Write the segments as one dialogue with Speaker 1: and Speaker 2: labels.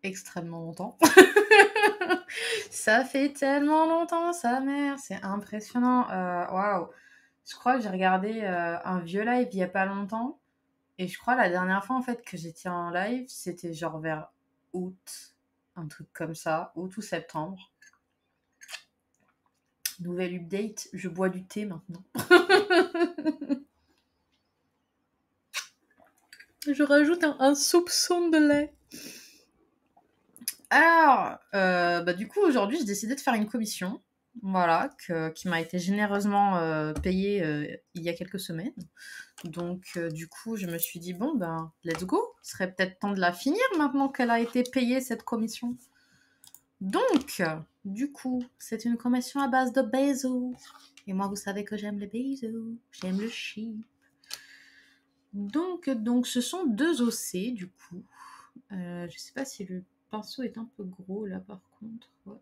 Speaker 1: extrêmement longtemps. Ça fait tellement longtemps, sa mère, c'est impressionnant. Waouh! Je crois que j'ai regardé un vieux live il y a pas longtemps. Et je crois la dernière fois en fait que j'étais en live, c'était genre vers août, un truc comme ça, août ou septembre. Nouvelle update, je bois du thé maintenant. Je rajoute un soupçon de lait. Alors, bah, du coup, aujourd'hui, j'ai décidé de faire une commission, voilà, qui m'a été généreusement payée il y a quelques semaines. Donc, du coup, je me suis dit, bon, ben, let's go. Ce serait peut-être temps de la finir maintenant qu'elle a été payée, cette commission. Donc, du coup, c'est une commission à base de bisous. Et moi, vous savez que j'aime les bisous. J'aime le sheep. Donc, ce sont 2 OC, du coup. Je sais pas si le pinceau est un peu gros, là, par contre. Ouais.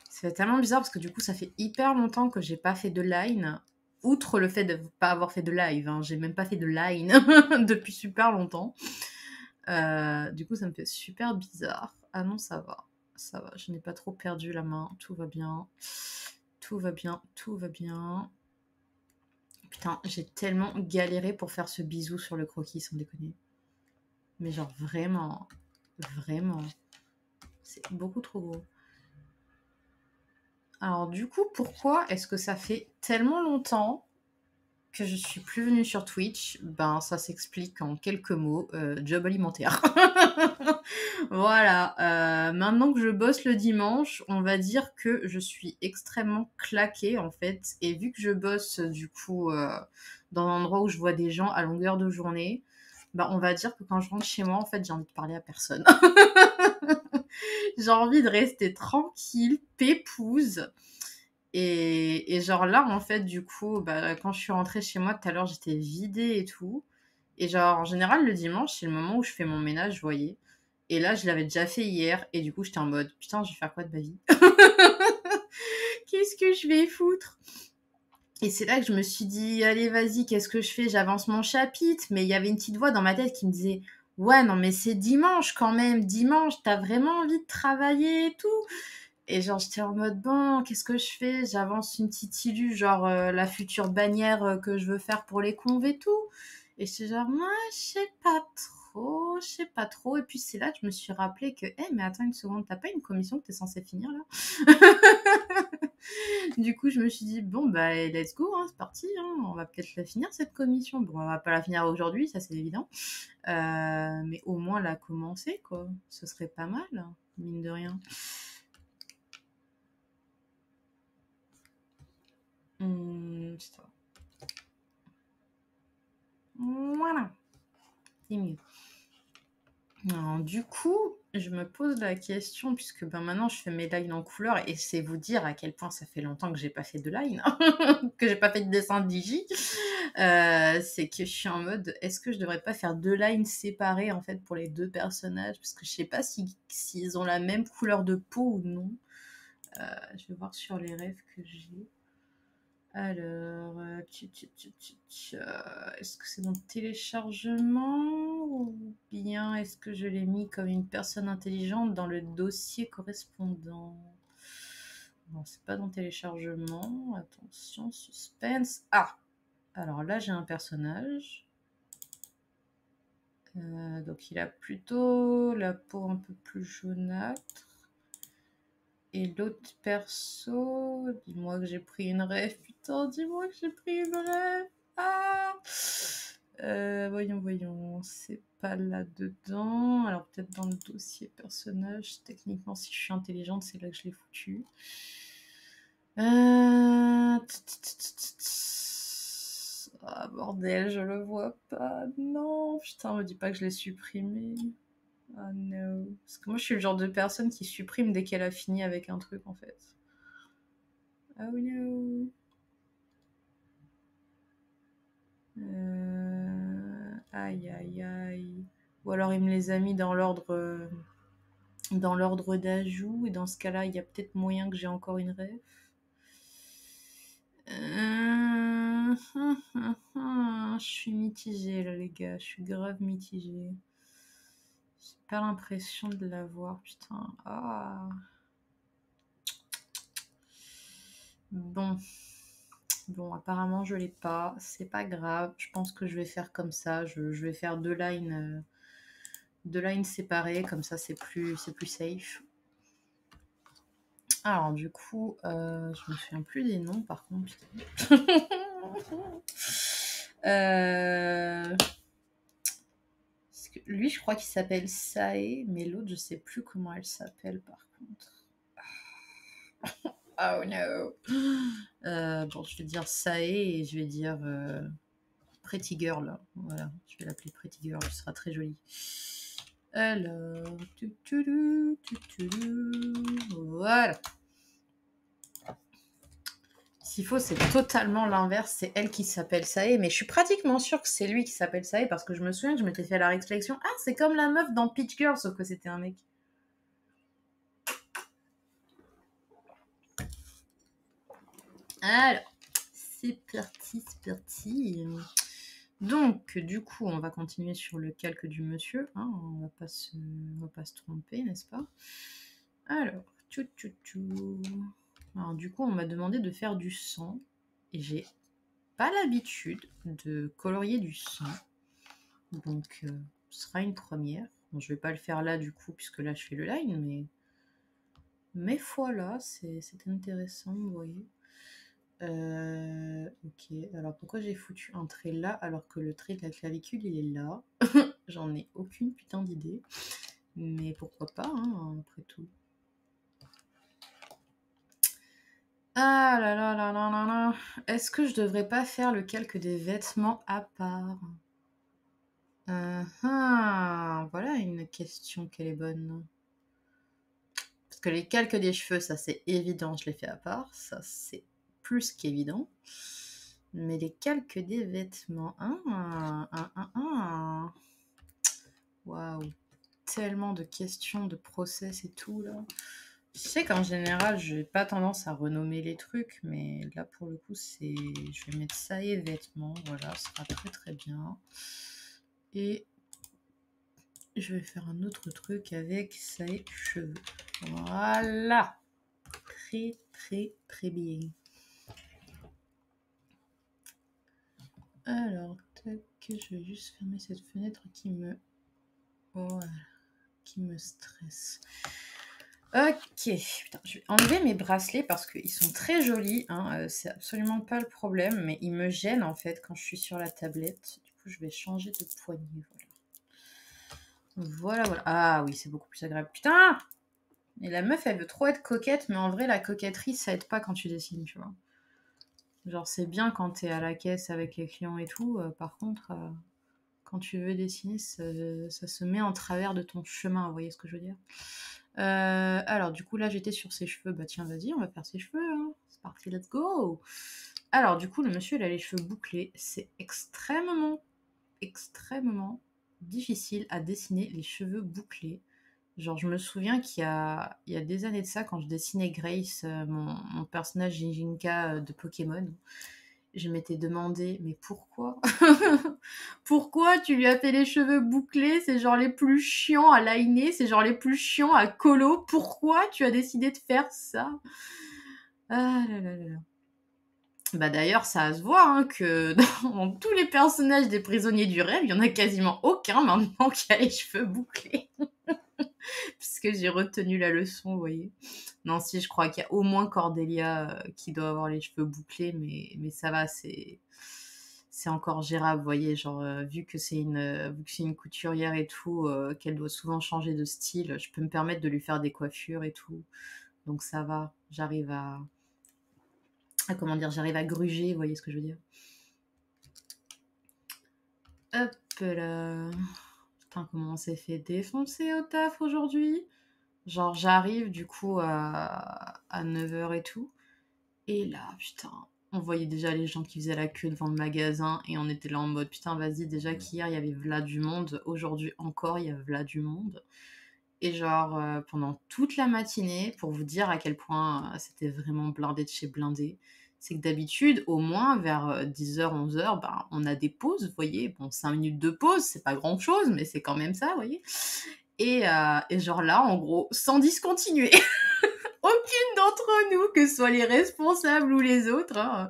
Speaker 1: Ça fait tellement bizarre, parce que du coup, ça fait hyper longtemps que j'ai pas fait de line. Outre le fait de pas avoir fait de live, hein, j'ai même pas fait de line depuis super longtemps. Du coup, ça me fait super bizarre. Ah non, ça va. Ça va, je n'ai pas trop perdu la main. Tout va bien. Tout va bien, tout va bien. Putain, j'ai tellement galéré pour faire ce bisou sur le croquis, sans déconner. Mais genre vraiment, vraiment. C'est beaucoup trop gros. Alors du coup, pourquoi est-ce que ça fait tellement longtemps que je suis plus venue sur Twitch? Ben, ça s'explique en quelques mots. Job alimentaire. Voilà. Maintenant que je bosse le dimanche, on va dire que je suis extrêmement claquée, en fait. Et vu que je bosse, du coup, dans un endroit où je vois des gens à longueur de journée, ben, on va dire que quand je rentre chez moi, en fait, j'ai envie de parler à personne. J'ai envie de rester tranquille, pépouse. Et genre là, en fait, du coup, bah, quand je suis rentrée chez moi tout à l'heure, j'étais vidée et tout. Et genre, en général, le dimanche, c'est le moment où je fais mon ménage, vous voyez. Et là, je l'avais déjà fait hier. Et du coup, j'étais en mode, putain, je vais faire quoi de ma vie? Qu'est-ce que je vais foutre? Et c'est là que je me suis dit, allez, vas-y, qu'est-ce que je fais? J'avance mon chapitre. Mais il y avait une petite voix dans ma tête qui me disait, ouais, non, mais c'est dimanche quand même. Dimanche, t'as vraiment envie de travailler et tout. Et genre, j'étais en mode, bon, qu'est-ce que je fais? J'avance une petite illu, genre la future bannière que je veux faire pour les conves et tout. Et j'étais genre, moi, je sais pas trop, je sais pas trop. Et puis c'est là que je me suis rappelé que, mais attends une seconde, t'as pas une commission que t'es censée finir là? Du coup, je me suis dit, bon, bah, let's go, hein, c'est parti, hein, on va peut-être la finir cette commission. Bon, on va pas la finir aujourd'hui, ça c'est évident. Mais au moins la commencer, quoi. Ce serait pas mal, hein, mine de rien. Ça. Voilà, c'est mieux. Alors, du coup, je me pose la question, puisque ben, maintenant je fais mes lines en couleur, et c'est vous dire à quel point ça fait longtemps que j'ai pas fait de line, que j'ai pas fait de dessin de digi. C'est que je suis en mode, est-ce que je devrais pas faire 2 lines séparées en fait pour les 2 personnages, parce que je sais pas s'ils ont la même couleur de peau ou non. Je vais voir sur les rêves que j'ai. Alors, est-ce que c'est dans le téléchargement ou bien est-ce que je l'ai mis comme une personne intelligente dans le dossier correspondant? Non, c'est pas dans le téléchargement. Attention, suspense. Ah! Alors là, j'ai un personnage. Donc il a plutôt la peau un peu plus jaunâtre. Et l'autre perso, dis-moi que j'ai pris une rêve, putain, dis-moi que j'ai pris une rêve. Ah voyons, c'est pas là-dedans. Alors peut-être dans le dossier personnage, techniquement si je suis intelligente, c'est là que je l'ai foutu. Ah bordel, je le vois pas. Non, putain, me dis pas que je l'ai supprimé. Oh no. Parce que moi, je suis le genre de personne qui supprime dès qu'elle a fini avec un truc, en fait. Oh no. Aïe, aïe, aïe. Ou alors, il me les a mis dans l'ordre d'ajout. Et dans ce cas-là, il y a peut-être moyen que j'ai encore une ref. Je suis mitigée, là, les gars. Je suis grave mitigée. pas l'impression de l'avoir, putain. Ah. Bon. Bon, apparemment, je l'ai pas. C'est pas grave. Je pense que je vais faire comme ça. Je vais faire deux lines séparées. Comme ça, c'est plus safe. Alors, du coup, je me souviens plus des noms, par contre. Lui, je crois qu'il s'appelle Sae, mais l'autre, je sais plus comment elle s'appelle, par contre. Oh no. Bon, je vais dire Sae et je vais dire Pretty Girl. Voilà, je vais l'appeler Pretty Girl, ce sera très joli. Alors, voilà. S'il faut, c'est totalement l'inverse. C'est elle qui s'appelle Sae, mais je suis pratiquement sûre que c'est lui qui s'appelle Sae parce que je me souviens que je m'étais fait la réflexion. Ah, c'est comme la meuf dans Peach Girl, sauf que c'était un mec. Alors, c'est parti. Donc, du coup, on va continuer sur le calque du monsieur. Hein, on va pas se tromper, n'est-ce pas? Alors, Alors, du coup, on m'a demandé de faire du sang. Et j'ai pas l'habitude de colorier du sang. Donc, ce sera une première. Bon, je vais pas le faire là, du coup, puisque là, je fais le line, mais voilà, c'est intéressant, vous voyez. Ok, alors pourquoi j'ai foutu un trait là alors que le trait de la clavicule il est là? J'en ai aucune putain d'idée. Mais pourquoi pas, hein, après tout. Ah là là là là là là. Est-ce que je devrais pas faire le calque des vêtements à part? Voilà une question qu'elle est bonne. Parce que les calques des cheveux, ça c'est évident, je les fais à part. Ça c'est plus qu'évident. Mais les calques des vêtements. Waouh. Tellement de questions, de process et tout là. Je sais qu'en général, je n'ai pas tendance à renommer les trucs, mais là pour le coup, c'est. Je vais mettre ça et vêtements. Voilà, ce sera très très bien. Et je vais faire un autre truc avec ça et cheveux. Voilà. Très très très bien. Alors, tac, je vais juste fermer cette fenêtre qui me... Voilà, qui me stresse. Ok, putain, je vais enlever mes bracelets parce qu'ils sont très jolis, hein, c'est absolument pas le problème, mais ils me gênent en fait quand je suis sur la tablette. Du coup, je vais changer de poignée, voilà. Voilà. Ah oui, c'est beaucoup plus agréable. Putain! Et la meuf, elle veut trop être coquette, mais en vrai, la coquetterie, ça aide pas quand tu dessines, tu vois. Genre, c'est bien quand t'es à la caisse avec les clients et tout, par contre... quand tu veux dessiner, ça se met en travers de ton chemin, vous voyez ce que je veux dire? Alors, du coup, là, j'étais sur ses cheveux. Bah tiens, vas-y, on va faire ses cheveux. Hein. C'est parti, let's go! Alors, du coup, le monsieur, il a les cheveux bouclés. C'est extrêmement, extrêmement difficile à dessiner les cheveux bouclés. Genre, je me souviens qu'il y a des années de ça, quand je dessinais Grace, mon personnage Jinjinka de Pokémon, je m'étais demandé, mais pourquoi? Pourquoi tu lui as fait les cheveux bouclés? C'est genre les plus chiants à liner, c'est genre les plus chiants à colo. Pourquoi tu as décidé de faire ça? Ah là là là là. Bah d'ailleurs, ça se voit hein, que dans tous les personnages des prisonniers du rêve, il y en a quasiment aucun maintenant qui a les cheveux bouclés. Puisque j'ai retenu la leçon, vous voyez. Non, si, je crois qu'il y a au moins Cordelia qui doit avoir les cheveux bouclés, mais ça va, c'est encore gérable, vous voyez. Genre, vu que c'est une couturière et tout, qu'elle doit souvent changer de style, je peux me permettre de lui faire des coiffures et tout. Donc ça va, j'arrive comment dire, j'arrive à gruger, vous voyez ce que je veux dire. Hop là. Putain, comment on s'est fait défoncer au taf aujourd'hui? Genre, j'arrive du coup à 9h et tout. Et là, putain, on voyait déjà les gens qui faisaient la queue devant le magasin et on était là en mode putain, vas-y, déjà qu'hier il y avait v'là du monde, aujourd'hui encore il y a v'là du monde. Et genre, pendant toute la matinée, pour vous dire à quel point c'était vraiment blindé de chez blindé, c'est que d'habitude, au moins vers 10h, 11h, on a des pauses, vous voyez. Bon, 5 minutes de pause, c'est pas grand chose, mais c'est quand même ça, vous voyez. Et genre là, en gros, sans discontinuer. Aucune d'entre nous, que ce soit les responsables ou les autres, hein,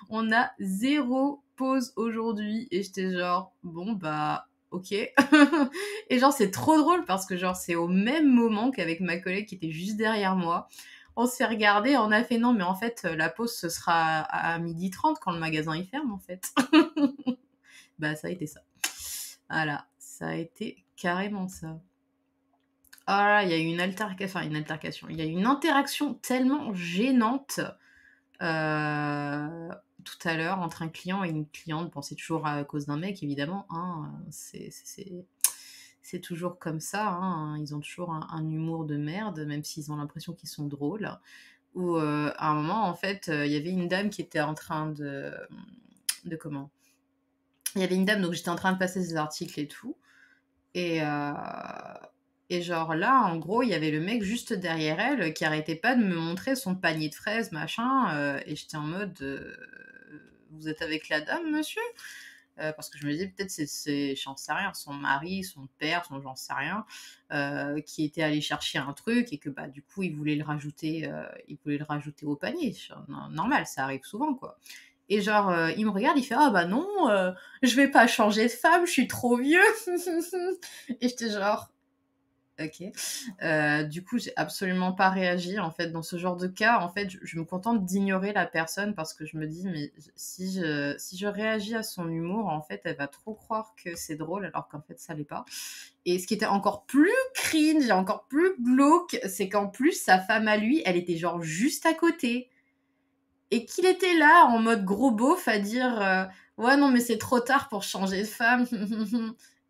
Speaker 1: on a 0 pause aujourd'hui. Et j'étais genre, bon, bah, ok. Et genre, c'est trop drôle parce que genre, c'est au même moment qu'avec ma collègue qui était juste derrière moi. On s'est regardé, on a fait non, mais en fait, la pause, ce sera à 12h30 quand le magasin il ferme, en fait. Bah, ça a été ça. Voilà, ça a été carrément ça. Ah là, il y a eu une altercation. Il y a eu une interaction tellement gênante tout à l'heure entre un client et une cliente. Bon, c'est toujours à cause d'un mec, évidemment. Hein, c'est toujours comme ça. Hein, ils ont toujours un humour de merde, même s'ils ont l'impression qu'ils sont drôles. Ou à un moment, en fait, il y avait une dame qui était en train de comment? Il y avait une dame, donc j'étais en train de passer ses articles et tout. Et, euh, et genre là, en gros, il y avait le mec juste derrière elle qui arrêtait pas de me montrer son panier de fraises, machin. Et j'étais en mode, vous êtes avec la dame, monsieur? Parce que je me disais, peut-être j'en sais rien, son mari, son père, j'en sais rien, qui était allé chercher un truc et que bah du coup, il voulait le rajouter au panier. Normal, ça arrive souvent, quoi. Et genre, il me regarde, il fait ah bah non, je vais pas changer de femme, je suis trop vieux. Et j'étais genre ok. Du coup, j'ai absolument pas réagi en fait dans ce genre de cas. En fait, je me contente d'ignorer la personne parce que je me dis mais si je réagis à son humour, en fait, elle va trop croire que c'est drôle alors qu'en fait ça l'est pas. Et ce qui était encore plus cringe, et encore plus glauque, c'est qu'en plus sa femme à lui, elle était genre juste à côté et qu'il était là en mode gros beauf à dire ouais non mais c'est trop tard pour changer de femme.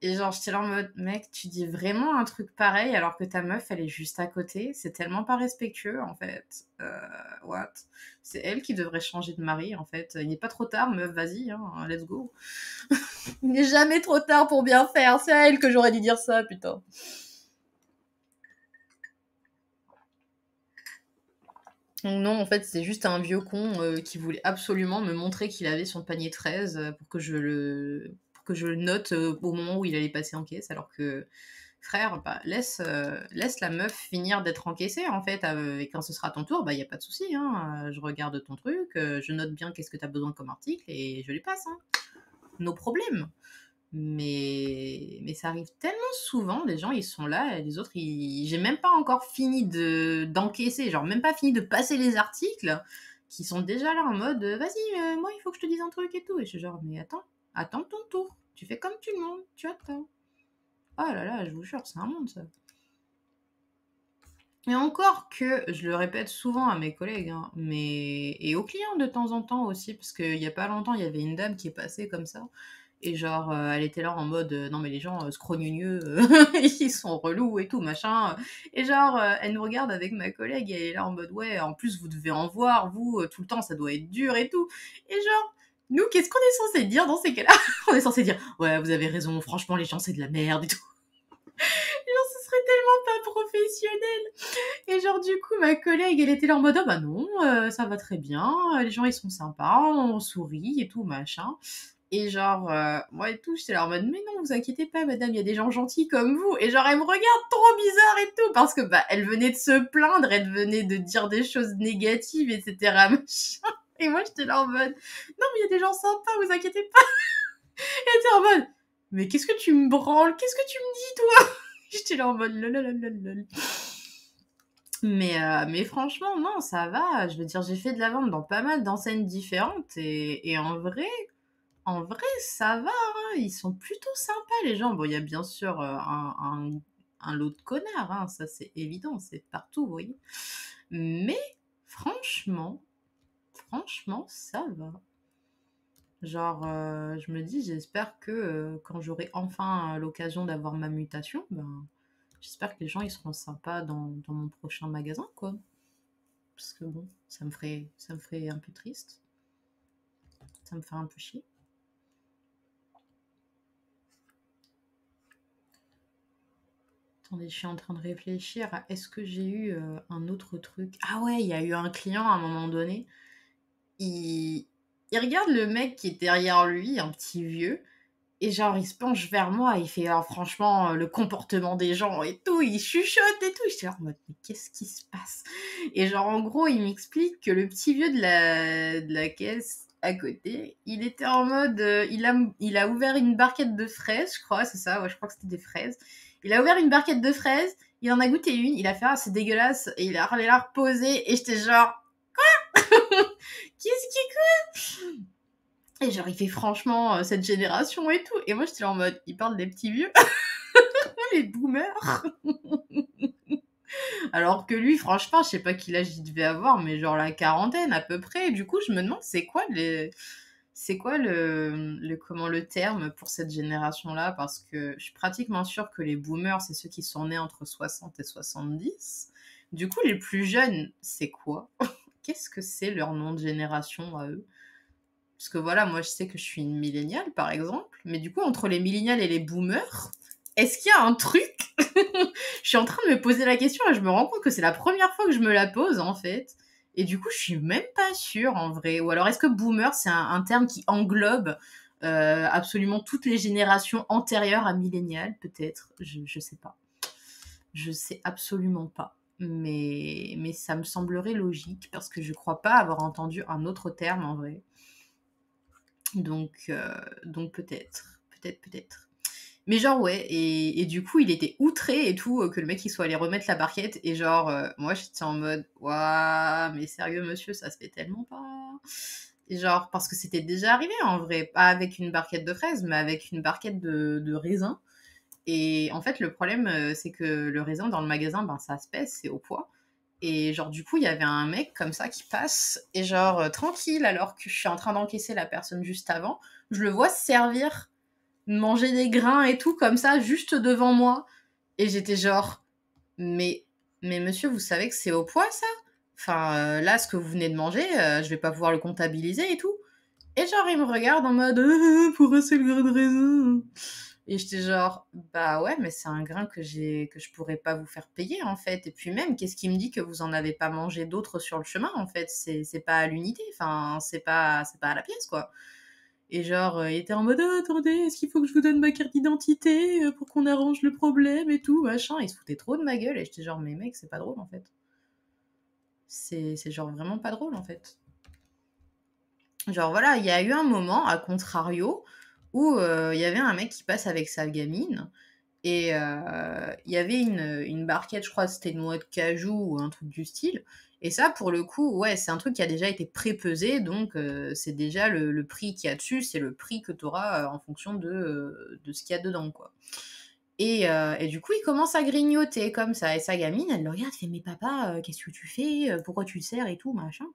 Speaker 1: Et genre j'étais là en mode mec tu dis vraiment un truc pareil alors que ta meuf elle est juste à côté, c'est tellement pas respectueux en fait. What, c'est elle qui devrait changer de mari en fait, il n'est pas trop tard meuf, vas-y hein, let's go. Il n'est jamais trop tard pour bien faire, c'est à elle que j'aurais dû dire ça putain. Non, en fait, c'est juste un vieux con qui voulait absolument me montrer qu'il avait son panier 13 pour que je le note au moment où il allait passer en caisse, alors que, frère, bah, laisse la meuf finir d'être encaissée, en fait, et quand ce sera ton tour, bah, y a pas de souci, hein, je regarde ton truc, je note bien qu'est-ce que tu as besoin comme article et je les passe, hein. Nos problèmes. Mais ça arrive tellement souvent, les gens ils sont là et les autres j'ai même pas encore fini d'encaisser, genre même pas fini de passer les articles qui sont déjà là en mode vas-y moi il faut que je te dise un truc et tout et je suis genre mais attends ton tour, tu fais comme tout le monde, tu attends. Oh là là, je vous jure, c'est un monde ça. Et encore que je le répète souvent à mes collègues, hein, mais et aux clients de temps en temps aussi, parce qu'il y a pas longtemps, il y avait une dame qui est passée comme ça. Et genre, elle était là en mode non, mais les gens scrogneux, ils sont relous et tout, machin. Et genre, elle nous regarde avec ma collègue et elle est là en mode ouais, en plus, vous devez en voir, vous, tout le temps, ça doit être dur et tout. Et genre, nous, qu'est-ce qu'on est censé dire dans ces cas-là? On est censé dire ouais, vous avez raison, franchement, les gens, c'est de la merde et tout. Genre, ce serait tellement pas professionnel. Et genre, du coup, ma collègue, elle était là en mode ah bah non, ça va très bien, les gens, ils sont sympas, on sourit et tout, machin. Et genre, moi et tout, j'étais là en mode, mais non, vous inquiétez pas, madame, il y a des gens gentils comme vous. Et genre, elle me regarde trop bizarre et tout, parce que, bah, elle venait de se plaindre, elle venait de dire des choses négatives, etc. Machin. Et moi, j'étais là en mode, non, mais il y a des gens sympas, vous inquiétez pas. Elle était en mode, mais qu'est-ce que tu me branles? Qu'est-ce que tu me dis, toi? J'étais là en mode, lololololol. Mais franchement, non, ça va. Je veux dire, j'ai fait de la vente dans pas mal d'enseignes différentes et en vrai, ça va, hein, ils sont plutôt sympas les gens. Bon, il y a bien sûr un lot de connards, hein, ça c'est évident, c'est partout, vous voyez. Mais franchement, franchement, ça va. Genre, je me dis, j'espère que quand j'aurai enfin l'occasion d'avoir ma mutation, ben, j'espère que les gens ils seront sympas dans mon prochain magasin, quoi. Parce que bon, ça me ferait un peu triste, ça me fait un peu chier. Attendez, je suis en train de réfléchir à est-ce que j'ai eu un autre truc. Ah ouais, il y a eu un client à un moment donné. Il regarde le mec qui est derrière lui, un petit vieux, Et genre, il se penche vers moi, il fait «Ah franchement, le comportement des gens et tout», il chuchote et tout. J'étais là en mode: «Mais qu'est-ce qui se passe?» Et genre, en gros, il m'explique que le petit vieux de la caisse à côté, il était en mode, il a ouvert une barquette de fraises, je crois, c'est ça, ouais, je crois que c'était des fraises. Il a ouvert une barquette de fraises, il en a goûté une, il a fait: «Ah, c'est dégueulasse», et il a allé la reposer, et j'étais genre: «Qu'est-ce qui...» Et genre, il fait franchement, cette génération et tout. Et moi, j'étais là en mode, il parle des petits vieux, les boomers. Alors que lui, franchement, je sais pas quel âge il devait avoir, mais genre la quarantaine à peu près. Et du coup, je me demande, c'est quoi comment le terme pour cette génération-là? Parce que je suis pratiquement sûre que les boomers, c'est ceux qui sont nés entre 60 et 70. Du coup, les plus jeunes, c'est quoi? Qu'est-ce que c'est leur nom de génération à eux? Parce que voilà, moi, je sais que je suis une milléniale, par exemple. Mais du coup, entre les millénials et les boomers, est-ce qu'il y a un truc? Je suis en train de me poser la question et je me rends compte que c'est la première fois que je me la pose, en fait. Et du coup, je suis même pas sûre, en vrai. Ou alors, est-ce que boomer, c'est un terme qui englobe absolument toutes les générations antérieures à millénial, peut-être? Je sais pas. Je sais absolument pas. Mais ça me semblerait logique parce que je crois pas avoir entendu un autre terme, en vrai. Donc peut-être. Mais genre, ouais, et du coup, il était outré et tout, que le mec il soit allé remettre la barquette. Et genre, moi j'étais en mode, waouh, mais sérieux, monsieur, ça se fait tellement pas. Et genre, parce que c'était déjà arrivé en vrai, pas avec une barquette de fraises, mais avec une barquette de raisin. Et en fait, le problème, c'est que le raisin dans le magasin, ben ça se pèse, c'est au poids. Et genre, du coup, il y avait un mec comme ça qui passe, et genre, tranquille, alors que je suis en train d'encaisser la personne juste avant, je le vois se servir, manger des grains et tout, comme ça, juste devant moi. Et j'étais genre, mais monsieur, vous savez que c'est au poids, ça? Enfin, là, ce que vous venez de manger, je vais pas pouvoir le comptabiliser et tout. Et genre, il me regarde en mode, pour eux, c'est le grain de raisin. Et j'étais genre, bah ouais, mais c'est un grain que je pourrais pas vous faire payer, en fait. Et puis même, qu'est-ce qui me dit que vous en avez pas mangé d'autres sur le chemin, en fait? C'est pas à l'unité, enfin, c'est pas à la pièce, quoi. Et genre, il était en mode, ah, attendez, est-ce qu'il faut que je vous donne ma carte d'identité pour qu'on arrange le problème et tout, machin. Il se foutait trop de ma gueule. Et j'étais genre, mais mec, c'est pas drôle, en fait. C'est genre vraiment pas drôle, en fait. Genre voilà, il y a eu un moment, à contrario, où il y avait un mec qui passe avec sa gamine, et il y avait une barquette, je crois que c'était noix de cajou ou un truc du style. Et ça, pour le coup, ouais, c'est un truc qui a déjà été pré-pesé, donc c'est déjà le prix qu'il y a dessus, c'est le prix que tu auras en fonction de ce qu'il y a dedans, quoi. Et du coup, il commence à grignoter comme ça. Et sa gamine, elle le regarde, elle fait: «Mais papa, qu'est-ce que tu fais? Pourquoi tu le sers et tout, machin?»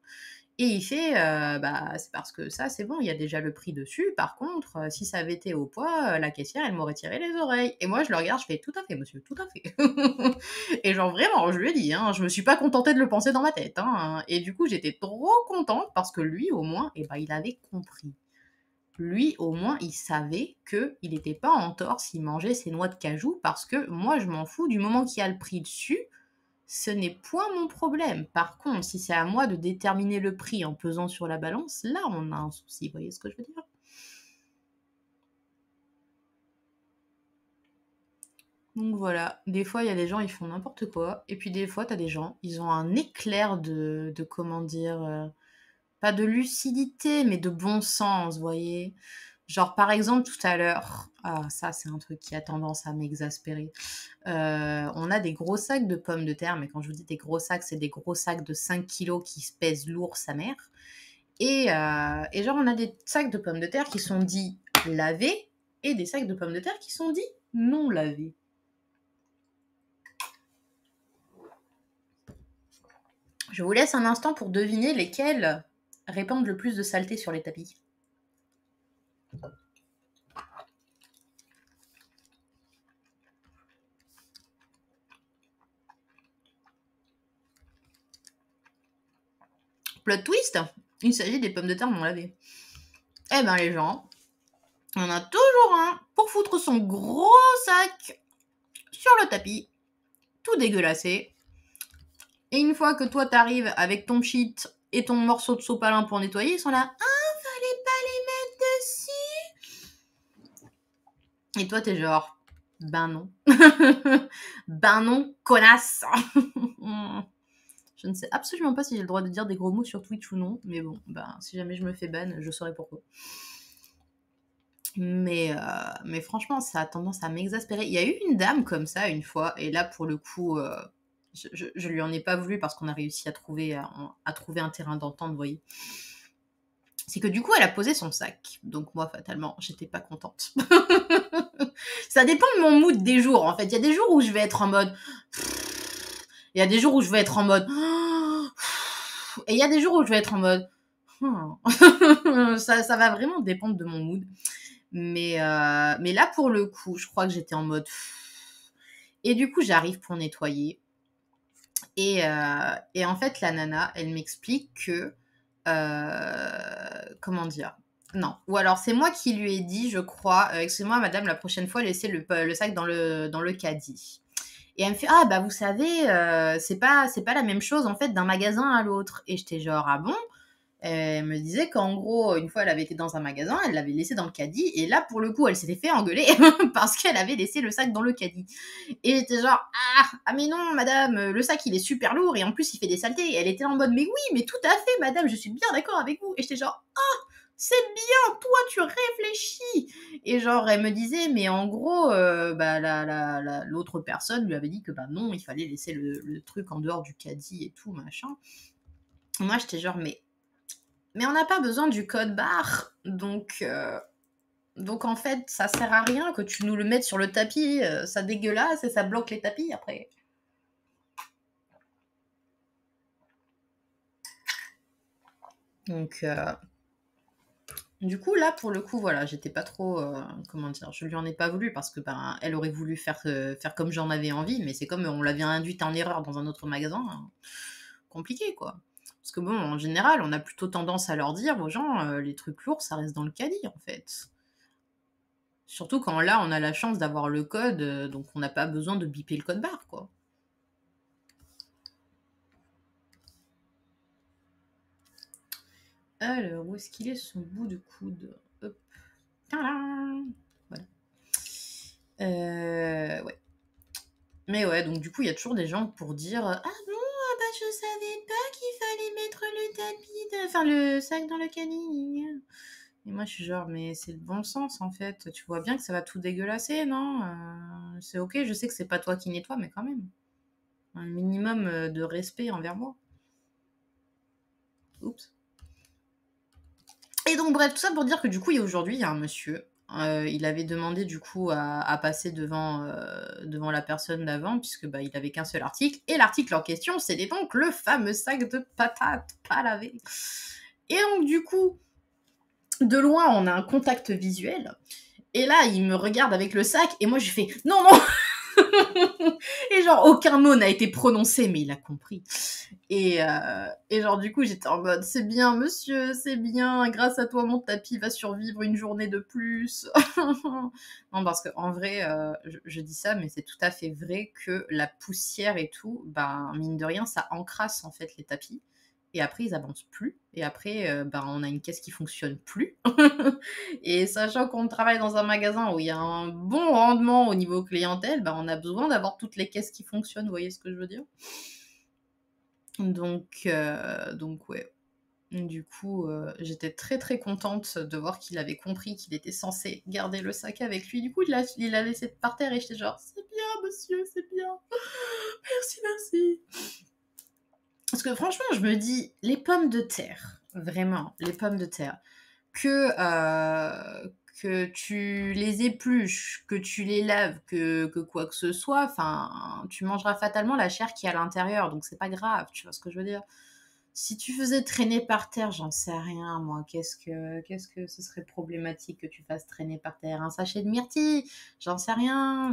Speaker 1: Et il fait, «Bah, c'est parce que ça, c'est bon, il y a déjà le prix dessus. Par contre, si ça avait été au poids, la caissière, elle m'aurait tiré les oreilles». Et moi, je le regarde, je fais: «Tout à fait, monsieur, tout à fait». Et genre vraiment, je lui ai dit, hein, je me suis pas contentée de le penser dans ma tête, hein. Et du coup, j'étais trop contente parce que lui, au moins, eh ben, il avait compris. Lui, au moins, il savait qu'il n'était pas en tort s'il mangeait ses noix de cajou, parce que moi, je m'en fous du moment qu'il y a le prix dessus, ce n'est point mon problème. Par contre, si c'est à moi de déterminer le prix en pesant sur la balance, là, on a un souci. Vous voyez ce que je veux dire? Donc voilà, des fois, il y a des gens, ils font n'importe quoi. Et puis des fois, tu as des gens, ils ont un éclair de comment dire, pas de lucidité, mais de bon sens, vous voyez? Genre, par exemple, tout à l'heure, ah, ça, c'est un truc qui a tendance à m'exaspérer. On a des gros sacs de pommes de terre, mais quand je vous dis des gros sacs, c'est des gros sacs de 5 kilos qui se pèsent lourd, sa mère. Et genre, on a des sacs de pommes de terre qui sont dits lavés et des sacs de pommes de terre qui sont dits non lavés. Je vous laisse un instant pour deviner lesquels répandent le plus de saleté sur les tapis. Plot twist, il s'agit des pommes de terre non lavées. Eh ben les gens, il y en a toujours un pour foutre son gros sac sur le tapis, tout dégueulassé. Et une fois que toi t'arrives avec ton pchit et ton morceau de sopalin pour nettoyer, ils sont là: ah, fallait pas les mettre dessus. Et toi, t'es genre, ben non. Ben non, connasse. Je ne sais absolument pas si j'ai le droit de dire des gros mots sur Twitch ou non, mais bon, ben, si jamais je me fais ban, je saurai pourquoi. Mais franchement, ça a tendance à m'exaspérer. Il y a eu une dame comme ça une fois, et là, pour le coup, je lui en ai pas voulu parce qu'on a réussi à trouver un terrain d'entente, vous voyez. C'est que du coup, elle a posé son sac. Donc moi, fatalement, j'étais pas contente. Ça dépend de mon mood des jours, en fait. Il y a des jours où je vais être en mode... Il y a des jours où je vais être en mode... Et il y a des jours où je vais être en mode... Ça va vraiment dépendre de mon mood. Mais là, pour le coup, je crois que j'étais en mode... Et du coup, j'arrive pour nettoyer. Et en fait, la nana, elle m'explique que... comment dire? Non. Ou alors, c'est moi qui lui ai dit, je crois, excusez-moi, madame, la prochaine fois, laissez le sac dans le caddie. Et elle me fait, ah, bah, vous savez, c'est pas la même chose, en fait, d'un magasin à l'autre. Et j'étais genre, ah bon? Elle me disait qu'en gros, une fois, elle avait été dans un magasin, elle l'avait laissé dans le caddie, et là, pour le coup, elle s'était fait engueuler parce qu'elle avait laissé le sac dans le caddie. Et j'étais genre, ah mais non, madame, le sac, il est super lourd, et en plus, il fait des saletés. Et elle était en mode, mais oui, mais tout à fait, madame, je suis bien d'accord avec vous. Et j'étais genre, ah, c'est bien, toi, tu réfléchis. Et genre, elle me disait, mais en gros, bah, l'autre personne lui avait dit que, bah non, il fallait laisser le truc en dehors du caddie et tout, machin. Moi, j'étais genre, mais on n'a pas besoin du code barre, donc en fait, ça sert à rien que tu nous le mettes sur le tapis, ça dégueulasse et ça bloque les tapis après. Donc, du coup, là, pour le coup, voilà, j'étais pas trop, comment dire, je lui en ai pas voulu parce que, ben, elle aurait voulu faire comme j'en avais envie, mais c'est comme on l'avait induite en erreur dans un autre magasin, hein, compliqué, quoi. Parce que bon, en général, on a plutôt tendance à leur dire aux gens, les trucs lourds, ça reste dans le caddie, en fait. Surtout quand là, on a la chance d'avoir le code, donc on n'a pas besoin de biper le code barre, quoi. Alors, où est-ce qu'il est son bout de coude? Hop. Tadam. Voilà. Ouais. Mais ouais, donc du coup, il y a toujours des gens pour dire ah bon, ah bah je savais pas qu'il fallait mettre le tapis, enfin le sac dans le caddie. Et moi, je suis genre, mais c'est le bon sens en fait. Tu vois bien que ça va tout dégueulasser, non? C'est ok, je sais que c'est pas toi qui nettoie, mais quand même. Un minimum de respect envers moi. Oups. Et donc, bref, tout ça pour dire que du coup, aujourd'hui, il y a un monsieur. Il avait demandé du coup à passer devant la personne d'avant, puisque bah, il avait qu'un seul article. Et l'article en question, c'était donc le fameux sac de patates pas lavé. Et donc, du coup, de loin, on a un contact visuel. Et là, il me regarde avec le sac, et moi, je fais non, non. Et genre, aucun mot n'a été prononcé, mais il a compris. Et genre, du coup, j'étais en mode, c'est bien, monsieur, c'est bien, grâce à toi, mon tapis va survivre une journée de plus. Non, parce qu'en vrai, je dis ça, mais c'est tout à fait vrai que la poussière et tout, ben, mine de rien, ça encrasse, en fait, les tapis. Et après, ils avancent plus. Et après, ben, on a une caisse qui fonctionne plus. Et sachant qu'on travaille dans un magasin où il y a un bon rendement au niveau clientèle, ben, on a besoin d'avoir toutes les caisses qui fonctionnent, vous voyez ce que je veux dire? Donc ouais. Du coup, j'étais très, très contente de voir qu'il avait compris qu'il était censé garder le sac avec lui. Du coup, il l'a laissé par terre et j'étais genre: «C'est bien monsieur, c'est bien. Merci, merci». Parce que franchement, je me dis, les pommes de terre, vraiment, les pommes de terre, que tu les épluches, que tu les laves, que quoi que ce soit, enfin, tu mangeras fatalement la chair qui est à l'intérieur, donc c'est pas grave, tu vois ce que je veux dire? Si tu faisais traîner par terre, j'en sais rien, moi, qu'est-ce que ce serait problématique que tu fasses traîner par terre? Un sachet de myrtille? J'en sais rien,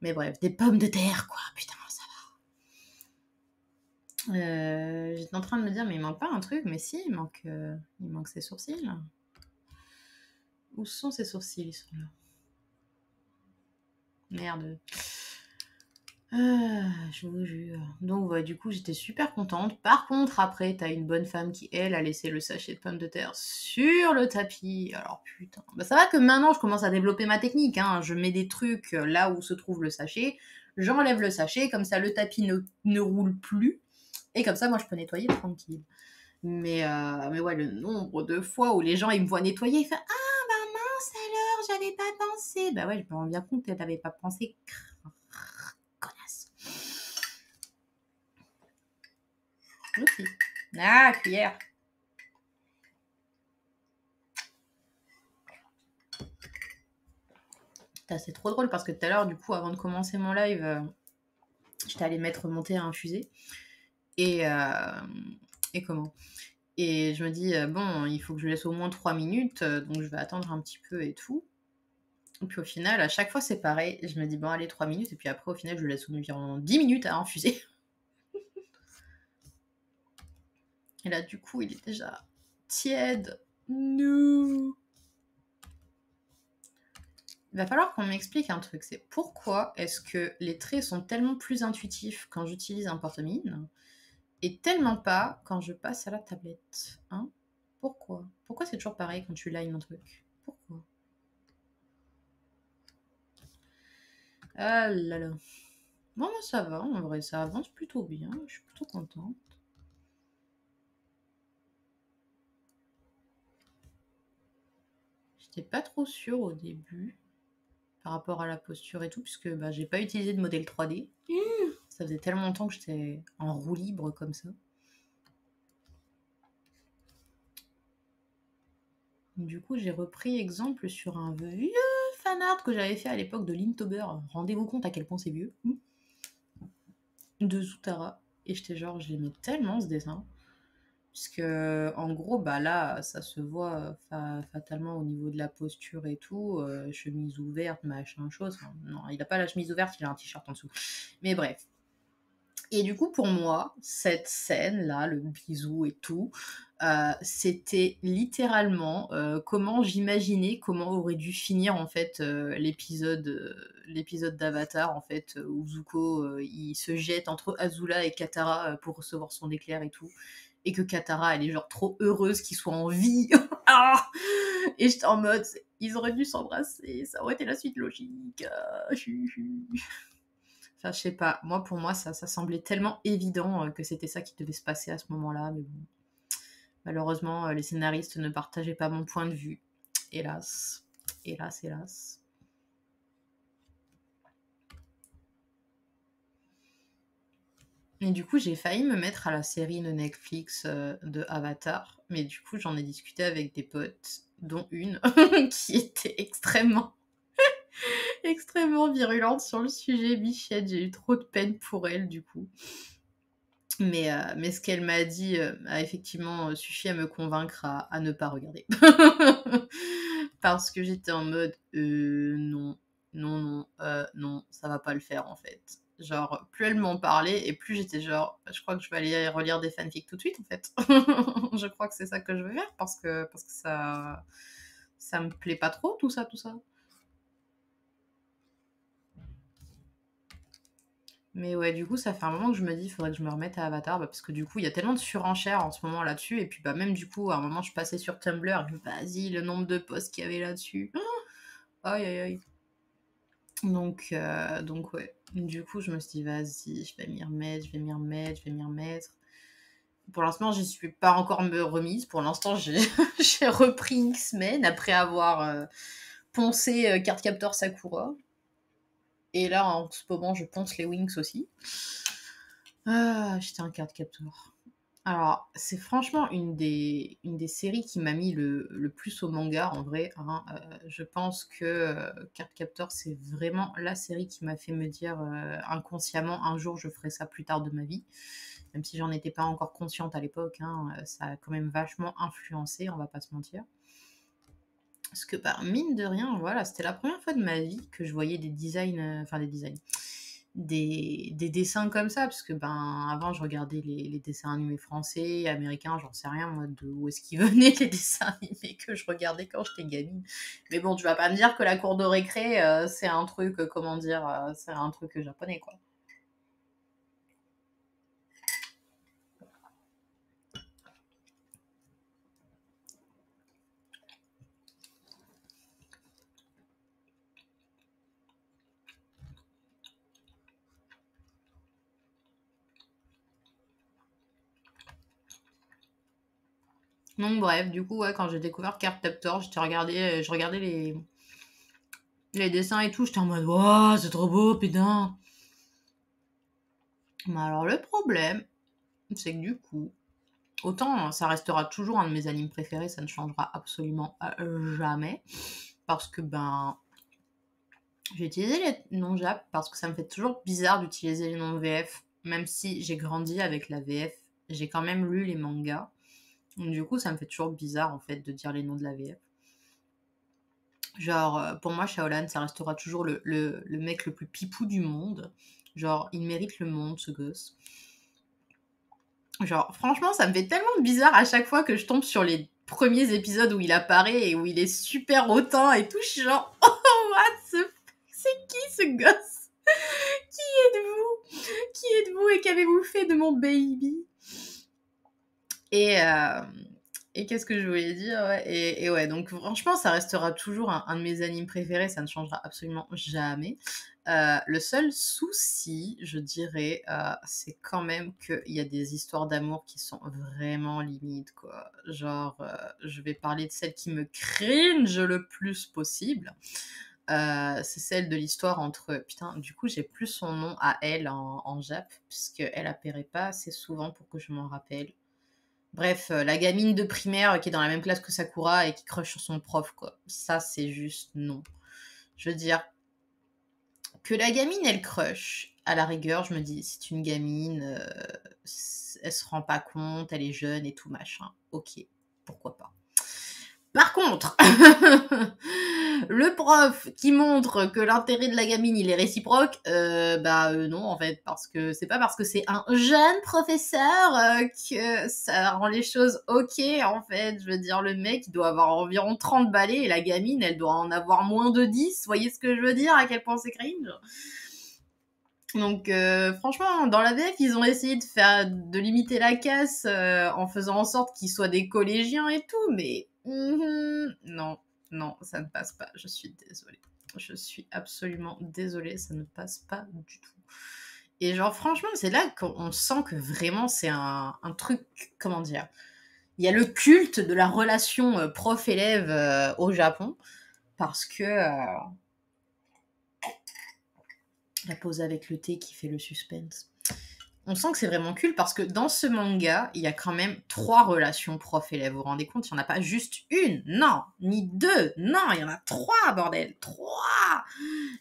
Speaker 1: mais bref, des pommes de terre, quoi, putain, ça va. J'étais en train de me dire, mais il manque pas un truc, mais si, il manque ses sourcils. Où sont ses sourcils? Ils sont là. Merde. Je vous jure. Donc ouais, du coup, j'étais super contente. Par contre, après, t'as une bonne femme qui, elle, a laissé le sachet de pommes de terre sur le tapis. Alors putain. Bah, ça va que maintenant, je commence à développer ma technique, hein. Je mets des trucs là où se trouve le sachet. J'enlève le sachet, comme ça le tapis ne roule plus. Et comme ça, moi, je peux nettoyer tranquille. Mais ouais, le nombre de fois où les gens, ils me voient nettoyer, ils font «Ah, bah mince alors, j'avais pas pensé». Bah ouais, je me rends bien compte que t'avais pas pensé. Connasse. Aussi. Ah, cuillère. C'est trop drôle parce que tout à l'heure, du coup, avant de commencer mon live, j'étais allée mettre monter à infuser. Et, et comment Et je me dis, bon, il faut que je laisse au moins 3 minutes, donc je vais attendre un petit peu et tout. Et puis au final, à chaque fois, c'est pareil. Je me dis, bon, allez, 3 minutes. Et puis après, au final, je laisse environ 10 minutes à infuser. Et là, du coup, il est déjà tiède. No. Il va falloir qu'on m'explique un truc. C'est pourquoi est-ce que les traits sont tellement plus intuitifs quand j'utilise un porte-mine et tellement pas quand je passe à la tablette, hein? Pourquoi? Pourquoi c'est toujours pareil quand tu lines un truc? Pourquoi? Ah là là. Bon, bah, ça va, en vrai, ça avance plutôt bien. Je suis plutôt contente. J'étais pas trop sûre au début par rapport à la posture et tout, puisque bah, j'ai pas utilisé de modèle 3D. Ça faisait tellement longtemps que j'étais en roue libre comme ça. Du coup, j'ai repris exemple sur un vieux fanart que j'avais fait à l'époque de Linktober. Rendez-vous compte à quel point c'est vieux. De Zutara. Et j'étais genre, je l'aimais tellement ce dessin. Puisque, en gros, bah là, ça se voit fatalement au niveau de la posture et tout. Chemise ouverte, machin, chose. Enfin, non, il a pas la chemise ouverte, il a un t-shirt en dessous. Mais bref. Et du coup, pour moi, cette scène-là, le bisou et tout, c'était littéralement comment j'imaginais comment aurait dû finir en fait l'épisode d'Avatar en fait où Zuko il se jette entre Azula et Katara pour recevoir son éclair et tout et que Katara elle est genre trop heureuse qu'il soit en vie. Ah et j'étais en mode ils auraient dû s'embrasser, ça aurait été la suite logique. Enfin, je sais pas. Moi, pour moi, ça semblait tellement évident que c'était ça qui devait se passer à ce moment-là. Mais bon, malheureusement, les scénaristes ne partageaient pas mon point de vue. Hélas. Hélas, hélas. Et du coup, j'ai failli me mettre à la série de Netflix de Avatar. Mais du coup, j'en ai discuté avec des potes, dont une qui était extrêmement virulente sur le sujet. Bichette, j'ai eu trop de peine pour elle, du coup. Mais ce qu'elle m'a dit a effectivement suffi à me convaincre à ne pas regarder. Parce que j'étais en mode non, non, non, non, ça va pas le faire en fait. Genre, plus elle m'en parlait et plus j'étais genre, je crois que je vais aller relire des fanfics tout de suite en fait. Je crois que c'est ça que je vais faire parce que ça me plaît pas trop tout ça, tout ça. Mais ouais, du coup, ça fait un moment que je me dis, il faudrait que je me remette à Avatar, bah, parce que du coup, il y a tellement de surenchères en ce moment là-dessus, et puis bah même du coup, à un moment, je passais sur Tumblr, et vas-y, le nombre de posts qu'il y avait là-dessus. Aïe, aïe, aïe. Donc ouais. Du coup, je me suis dit, vas-y, je vais m'y remettre, je vais m'y remettre, je vais m'y remettre. Pour l'instant, j'y suis pas encore me remise. Pour l'instant, j'ai j'ai repris X-Men après avoir poncé Cardcaptor Sakura. Et là, en ce moment, je ponce les Wings aussi. Ah, j'étais un Cardcaptor. Alors, c'est franchement une des séries qui m'a mis le plus au manga, en vrai, hein. Je pense que Cardcaptor, c'est vraiment la série qui m'a fait me dire inconsciemment, un jour, je ferai ça plus tard de ma vie. Même si j'en étais pas encore consciente à l'époque, hein, ça a quand même vachement influencé, on va pas se mentir. Parce que, bah, mine de rien, voilà, c'était la première fois de ma vie que je voyais des designs, enfin des designs, des dessins comme ça, parce que ben avant je regardais les dessins animés français, américains, j'en sais rien moi de où est-ce qu'ils venaient les dessins animés que je regardais quand j'étais gamine. Mais bon, tu vas pas me dire que la cour de récré c'est un truc, comment dire, c'est un truc japonais quoi. Donc bref, du coup, ouais, quand j'ai découvert Cardcaptor, je regardais les dessins et tout, j'étais en mode waouh, c'est trop beau, putain. Mais alors le problème, c'est que du coup, autant ça restera toujours un de mes animes préférés, ça ne changera absolument jamais. Parce que ben, j'ai utilisé les noms Jap parce que ça me fait toujours bizarre d'utiliser les noms VF. Même si j'ai grandi avec la VF, j'ai quand même lu les mangas. Donc, du coup, ça me fait toujours bizarre en fait de dire les noms de la VF. Genre, pour moi, Shaolan, ça restera toujours le mec le plus pipou du monde. Genre, il mérite le monde, ce gosse. Genre, franchement, ça me fait tellement bizarre à chaque fois que je tombe sur les premiers épisodes où il apparaît et où il est super hautain et tout. Je suis genre, oh, what the... C'est qui ce gosse? Qui êtes-vous? Qui êtes-vous et qu'avez-vous fait de mon baby? Et qu'est-ce que je voulais dire? Ouais, et ouais, donc franchement, ça restera toujours un de mes animes préférés, ça ne changera absolument jamais. Le seul souci, je dirais, c'est quand même qu'il y a des histoires d'amour qui sont vraiment limites, quoi. Genre, je vais parler de celle qui me cringe le plus possible. C'est celle de l'histoire entre... Putain, du coup, j'ai plus son nom à elle en Jap, puisqu'elle apparaît pas assez souvent pour que je m'en rappelle. Bref, la gamine de primaire qui est dans la même classe que Sakura et qui crush sur son prof, quoi. Ça, c'est juste non. Je veux dire, que la gamine, elle crush, à la rigueur, je me dis, c'est une gamine, elle se rend pas compte, elle est jeune et tout, machin. Ok, pourquoi pas. Par contre, le prof qui montre que l'intérêt de la gamine il est réciproque, non en fait, parce que c'est pas parce que c'est un jeune professeur que ça rend les choses ok en fait. Je veux dire, le mec il doit avoir environ 30 balais et la gamine elle doit en avoir moins de 10. Voyez ce que je veux dire, à quel point c'est cringe. Donc franchement, dans la VF, ils ont essayé de limiter la casse en faisant en sorte qu'ils soient des collégiens et tout, mais non, non, ça ne passe pas. Je suis désolée. Je suis absolument désolée, ça ne passe pas du tout. Et genre franchement, c'est là qu'on sent que vraiment c'est un truc, comment dire, il y a le culte de la relation prof-élève au Japon, parce que la pause avec le thé qui fait le suspense. On sent que c'est vraiment cool parce que dans ce manga, il y a quand même 3 relations prof-élève. Vous vous rendez compte? Il n'y en a pas juste une, non, ni 2, non, il y en a 3, bordel, 3.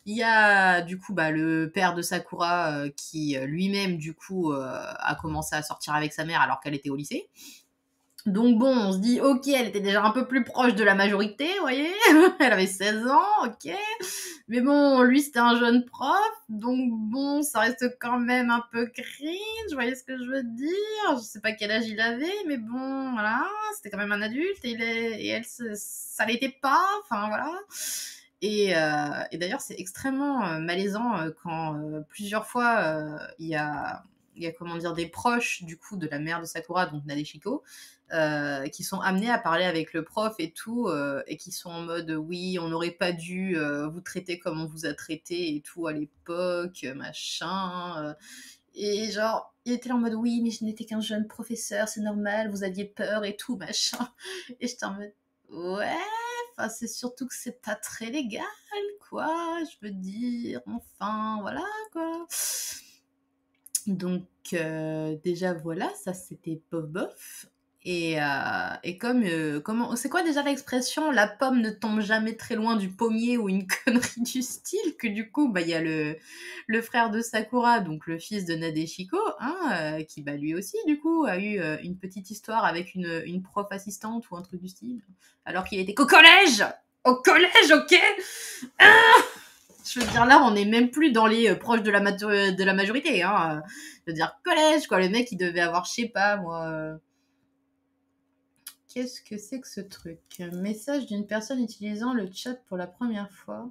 Speaker 1: Il y a du coup le père de Sakura qui lui-même du coup a commencé à sortir avec sa mère alors qu'elle était au lycée. Donc bon, on se dit, ok, elle était déjà un peu plus proche de la majorité, vous voyez. Elle avait 16 ans, ok. Mais bon, lui, c'était un jeune prof, donc bon, ça reste quand même un peu cringe, vous voyez ce que je veux dire. Je sais pas quel âge il avait, mais bon, voilà, c'était quand même un adulte, et elle, ça l'était pas, enfin voilà. Et d'ailleurs, c'est extrêmement malaisant quand plusieurs fois, il y a comment dire, des proches du coup de la mère de Sakura, donc Nadeshiko, qui sont amenés à parler avec le prof et tout, et qui sont en mode oui, on n'aurait pas dû vous traiter comme on vous a traité et tout à l'époque, machin. Et genre, il était là en mode oui, mais je n'étais qu'un jeune professeur, c'est normal, vous aviez peur et tout, machin. Et j'étais en mode ouais, enfin, c'est surtout que c'est pas très légal, quoi, je veux dire, enfin, voilà, quoi. Donc, déjà, voilà, ça c'était bof bof. Et comment, c'est quoi déjà l'expression? La pomme ne tombe jamais très loin du pommier ou une connerie du style. Que du coup, il y a le frère de Sakura, donc le fils de Nadeshiko, hein, qui lui aussi, du coup, a eu une petite histoire avec une prof assistante ou un truc du style. Alors qu'il était qu'au collège! Au collège, ok? Ah, je veux dire, là, on n'est même plus dans les proches de la majorité. Hein. Je veux dire, collège, quoi. Le mec, il devait avoir, je sais pas, moi... Qu'est-ce que c'est que ce truc? Message d'une personne utilisant le chat pour la première fois.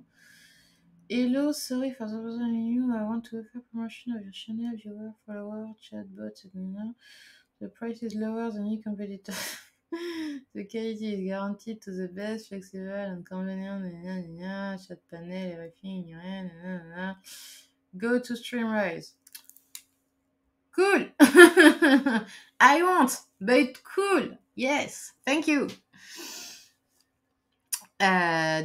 Speaker 1: Hello, sorry for the bothering you. I want to offer promotion of your channel, viewer, follower, chatbot, etc. The price is lower than your competitor. The quality is guaranteed to the best, flexible and convenient. Chat panel, everything. Go to Streamrise. Cool. I want, but cool. Yes, thank you.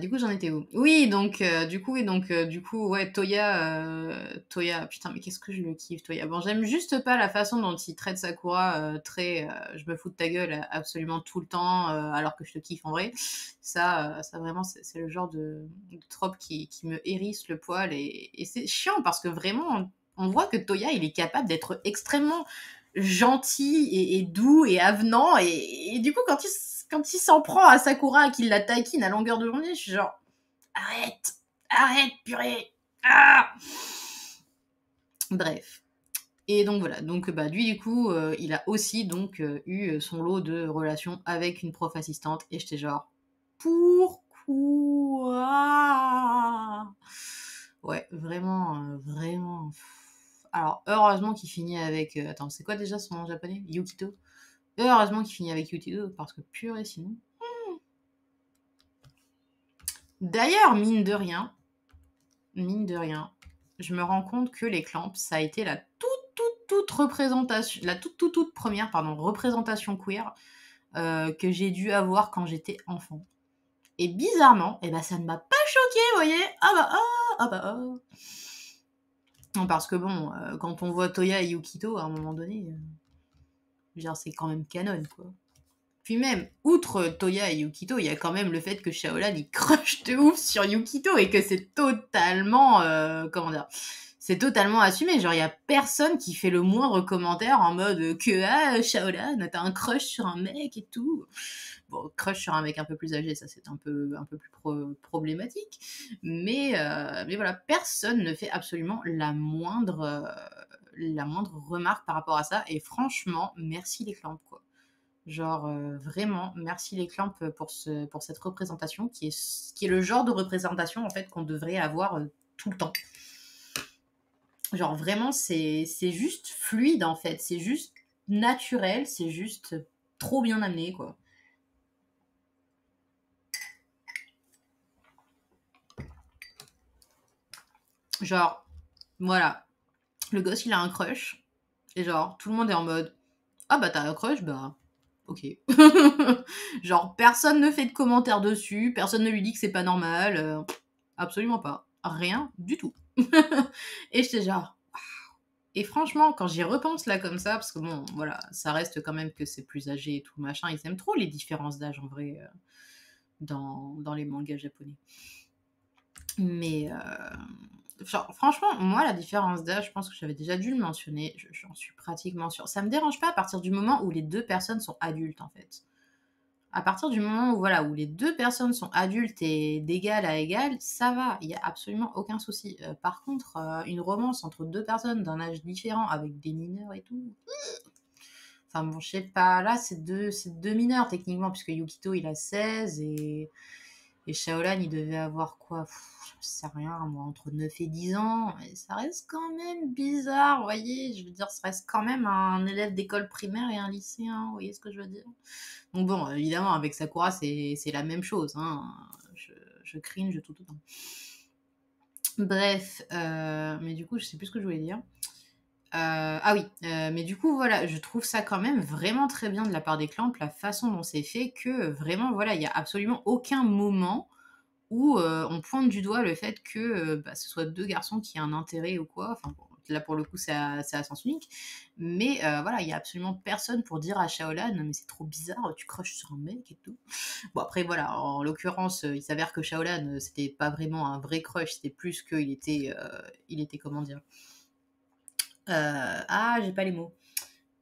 Speaker 1: Du coup, j'en étais où? Oui, donc du coup, ouais, Toya, putain, mais qu'est-ce que je le kiffe, Toya. Bon, j'aime juste pas la façon dont il traite Sakura, très, je me fous de ta gueule absolument tout le temps, alors que je te kiffe en vrai. Ça vraiment, c'est le genre de trope qui me hérisse le poil et c'est chiant parce que vraiment, on voit que Toya, il est capable d'être extrêmement gentil et doux et avenant et du coup quand il s'en prend à Sakura et qu'il la taquine à longueur de journée, je suis genre arrête, arrête purée. Ah Bref. Et donc voilà, donc bah lui du coup il a aussi donc eu son lot de relations avec une prof assistante et j'étais genre pourquoi. Ouais, vraiment vraiment. Alors heureusement qu'il finit avec attends, c'est quoi déjà son nom japonais? Yukito. Heureusement qu'il finit avec Yukito parce que purée sinon. D'ailleurs, mine de rien, je me rends compte que les Clamps, ça a été la toute représentation, la toute première pardon, représentation queer que j'ai dû avoir quand j'étais enfant. Et bizarrement, eh ben, ça ne m'a pas choqué, vous voyez. Ah bah ah. Non, parce que bon, quand on voit Toya et Yukito, à un moment donné, je veux dire, c'est quand même canon, quoi. Puis même, outre Toya et Yukito, il y a quand même le fait que Shaolan il crush de ouf sur Yukito et que c'est totalement, comment dire, c'est totalement assumé. Genre, il y a personne qui fait le moindre commentaire en mode que Shaolan, t'as un crush sur un mec et tout. Bon, crush sur un mec un peu plus âgé, ça c'est un peu plus problématique. Mais voilà, personne ne fait absolument la moindre remarque par rapport à ça. Et franchement, merci les clampes, quoi. Genre vraiment, merci les Clamps pour cette représentation qui est le genre de représentation en fait qu'on devrait avoir tout le temps. Genre vraiment, c'est juste fluide en fait, c'est juste naturel, c'est juste trop bien amené quoi. Genre, voilà, le gosse il a un crush et genre tout le monde est en mode ah bah t'as un crush, bah ok. Genre personne ne fait de commentaires dessus, personne ne lui dit que c'est pas normal, absolument pas, rien du tout. Et j'étais genre. Et franchement, quand j'y repense là comme ça, parce que bon, voilà, ça reste quand même que c'est plus âgé et tout machin, ils aiment trop les différences d'âge en vrai dans les mangas japonais. Mais genre, franchement, moi, la différence d'âge, je pense que j'avais déjà dû le mentionner, j'en suis pratiquement sûre. Ça me dérange pas à partir du moment où les deux personnes sont adultes en fait. À partir du moment où, voilà, où les deux personnes sont adultes et d'égal à égal, ça va, il n'y a absolument aucun souci. Par contre, une romance entre deux personnes d'un âge différent avec des mineurs et tout. Enfin bon, je sais pas, là c'est deux mineurs techniquement, puisque Yukito il a 16 et Shaolan il devait avoir quoi. Je sais rien, moi, entre 9 et 10 ans. Et ça reste quand même bizarre, vous voyez. Je veux dire, ça reste quand même un élève d'école primaire et un lycéen, vous voyez ce que je veux dire. Donc bon, évidemment, avec Sakura, c'est la même chose. Hein. Je cringe tout autant. Bref, mais du coup, je sais plus ce que je voulais dire. Ah oui, mais du coup, voilà, je trouve ça quand même vraiment très bien de la part des Clamps, la façon dont c'est fait, que vraiment, voilà, il n'y a absolument aucun moment où on pointe du doigt le fait que bah, ce soit deux garçons qui aient un intérêt ou quoi. Enfin, bon, là, pour le coup, c'est à sens unique. Mais voilà, il n'y a absolument personne pour dire à Shaolan, mais c'est trop bizarre, tu crushes sur un mec et tout. Bon, après, voilà, en l'occurrence, il s'avère que Shaolan, c'était pas vraiment un vrai crush, c'était plus il était, comment dire. J'ai pas les mots.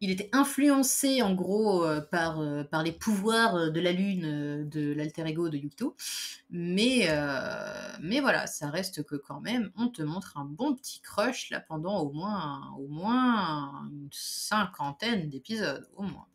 Speaker 1: Il était influencé en gros par les pouvoirs de la lune de l'alter ego de Yukito. Mais voilà, ça reste que quand même, on te montre un bon petit crush là pendant au moins une cinquantaine d'épisodes, au moins.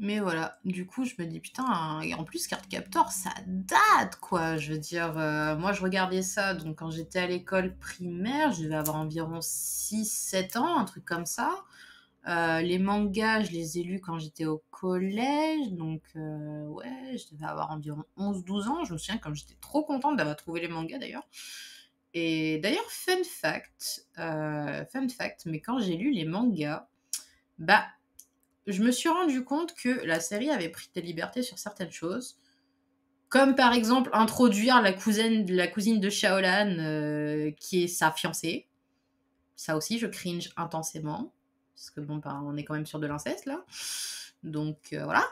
Speaker 1: Mais voilà, du coup, je me dis, putain, et en plus, Cardcaptor, ça date, quoi. Je veux dire, moi, je regardais ça, donc quand j'étais à l'école primaire, je devais avoir environ 6 7 ans, un truc comme ça. Les mangas, je les ai lus quand j'étais au collège, donc ouais, je devais avoir environ 11 12 ans. Je me souviens comme j'étais trop contente d'avoir trouvé les mangas, d'ailleurs. Et d'ailleurs, fun fact, mais quand j'ai lu les mangas, bah, je me suis rendu compte que la série avait pris des libertés sur certaines choses. Comme par exemple introduire la cousine de Shaolan, qui est sa fiancée. Ça aussi, je cringe intensément. Parce que bon, ben, on est quand même sur de l'inceste là. Donc voilà.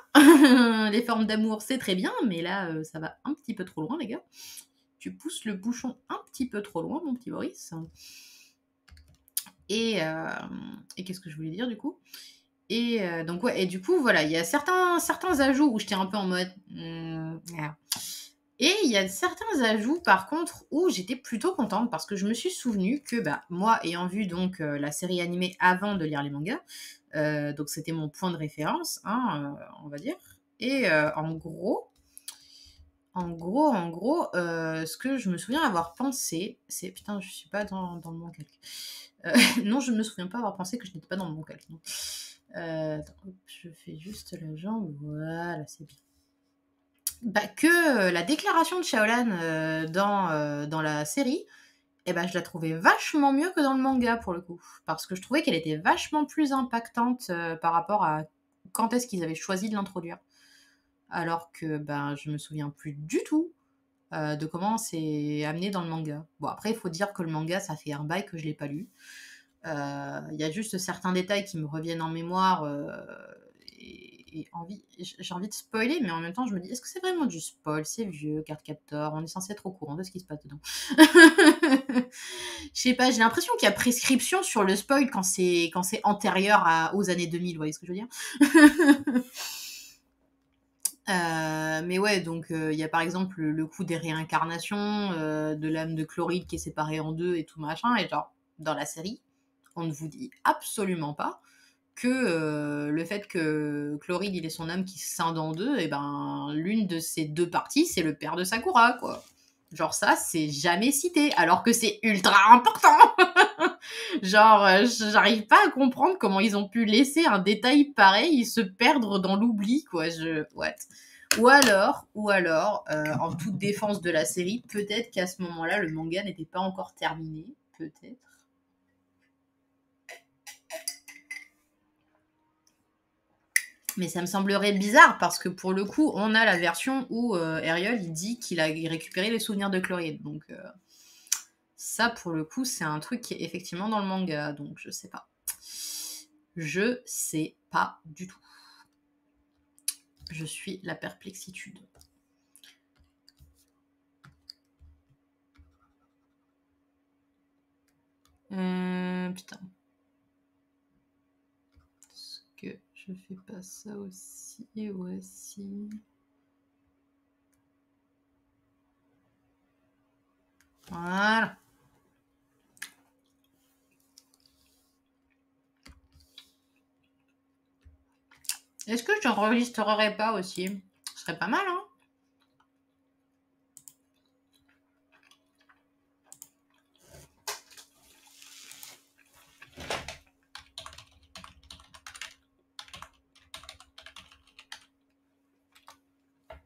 Speaker 1: Les formes d'amour, c'est très bien, mais là, ça va un petit peu trop loin, les gars. Tu pousses le bouchon un petit peu trop loin, mon petit Boris. Et qu'est-ce que je voulais dire du coup? Et donc ouais, et du coup, voilà, il y a certains ajouts où j'étais un peu en mode. Voilà. Et il y a certains ajouts, par contre, où j'étais plutôt contente parce que je me suis souvenue que, bah, moi, ayant vu donc la série animée avant de lire les mangas, donc c'était mon point de référence, hein, on va dire. Et ce que je me souviens avoir pensé, c'est putain, je suis pas dans le manga. Non, je ne me souviens pas avoir pensé que je n'étais pas dans le bon calque. Attends, hop, je fais juste la jambe. Voilà, c'est bien. Bah, que la déclaration de Shaolan dans la série, eh ben, je la trouvais vachement mieux que dans le manga pour le coup. Parce que je trouvais qu'elle était vachement plus impactante par rapport à quand est-ce qu'ils avaient choisi de l'introduire. Alors que ben, je me souviens plus du tout de comment c'est amené dans le manga. Bon, après, il faut dire que le manga, ça fait un bail que je l'ai pas lu. Il y a juste certains détails qui me reviennent en mémoire et j'ai envie de spoiler, mais en même temps, je me dis, est-ce que c'est vraiment du spoil? C'est vieux, Card Captor, on est censé être au courant de ce qui se passe dedans. Je sais pas, j'ai l'impression qu'il y a prescription sur le spoil quand c'est antérieur aux années 2000, vous voyez ce que je veux dire? Mais ouais, donc il y a par exemple le coup des réincarnations, de l'âme de Chloride qui est séparée en deux et tout machin, et genre, dans la série, on ne vous dit absolument pas que le fait que Chloride il ait son âme qui se scinde en deux, et ben l'une de ces deux parties, c'est le père de Sakura, quoi. Genre ça, c'est jamais cité, alors que c'est ultra important. Genre, j'arrive pas à comprendre comment ils ont pu laisser un détail pareil se perdre dans l'oubli, quoi. What? Ou alors, en toute défense de la série, peut-être qu'à ce moment-là, le manga n'était pas encore terminé, peut-être. Mais ça me semblerait bizarre parce que pour le coup, on a la version où Ariel il dit qu'il a récupéré les souvenirs de Chloride. Donc ça, pour le coup, c'est un truc qui est effectivement dans le manga. Donc je sais pas. Je sais pas du tout. Je suis la perplexitude. Putain. Est-ce que je fais pas ça aussi? Ouais, si. Voilà. Est-ce que je n'enregistrerai pas aussi? Ce serait pas mal, hein?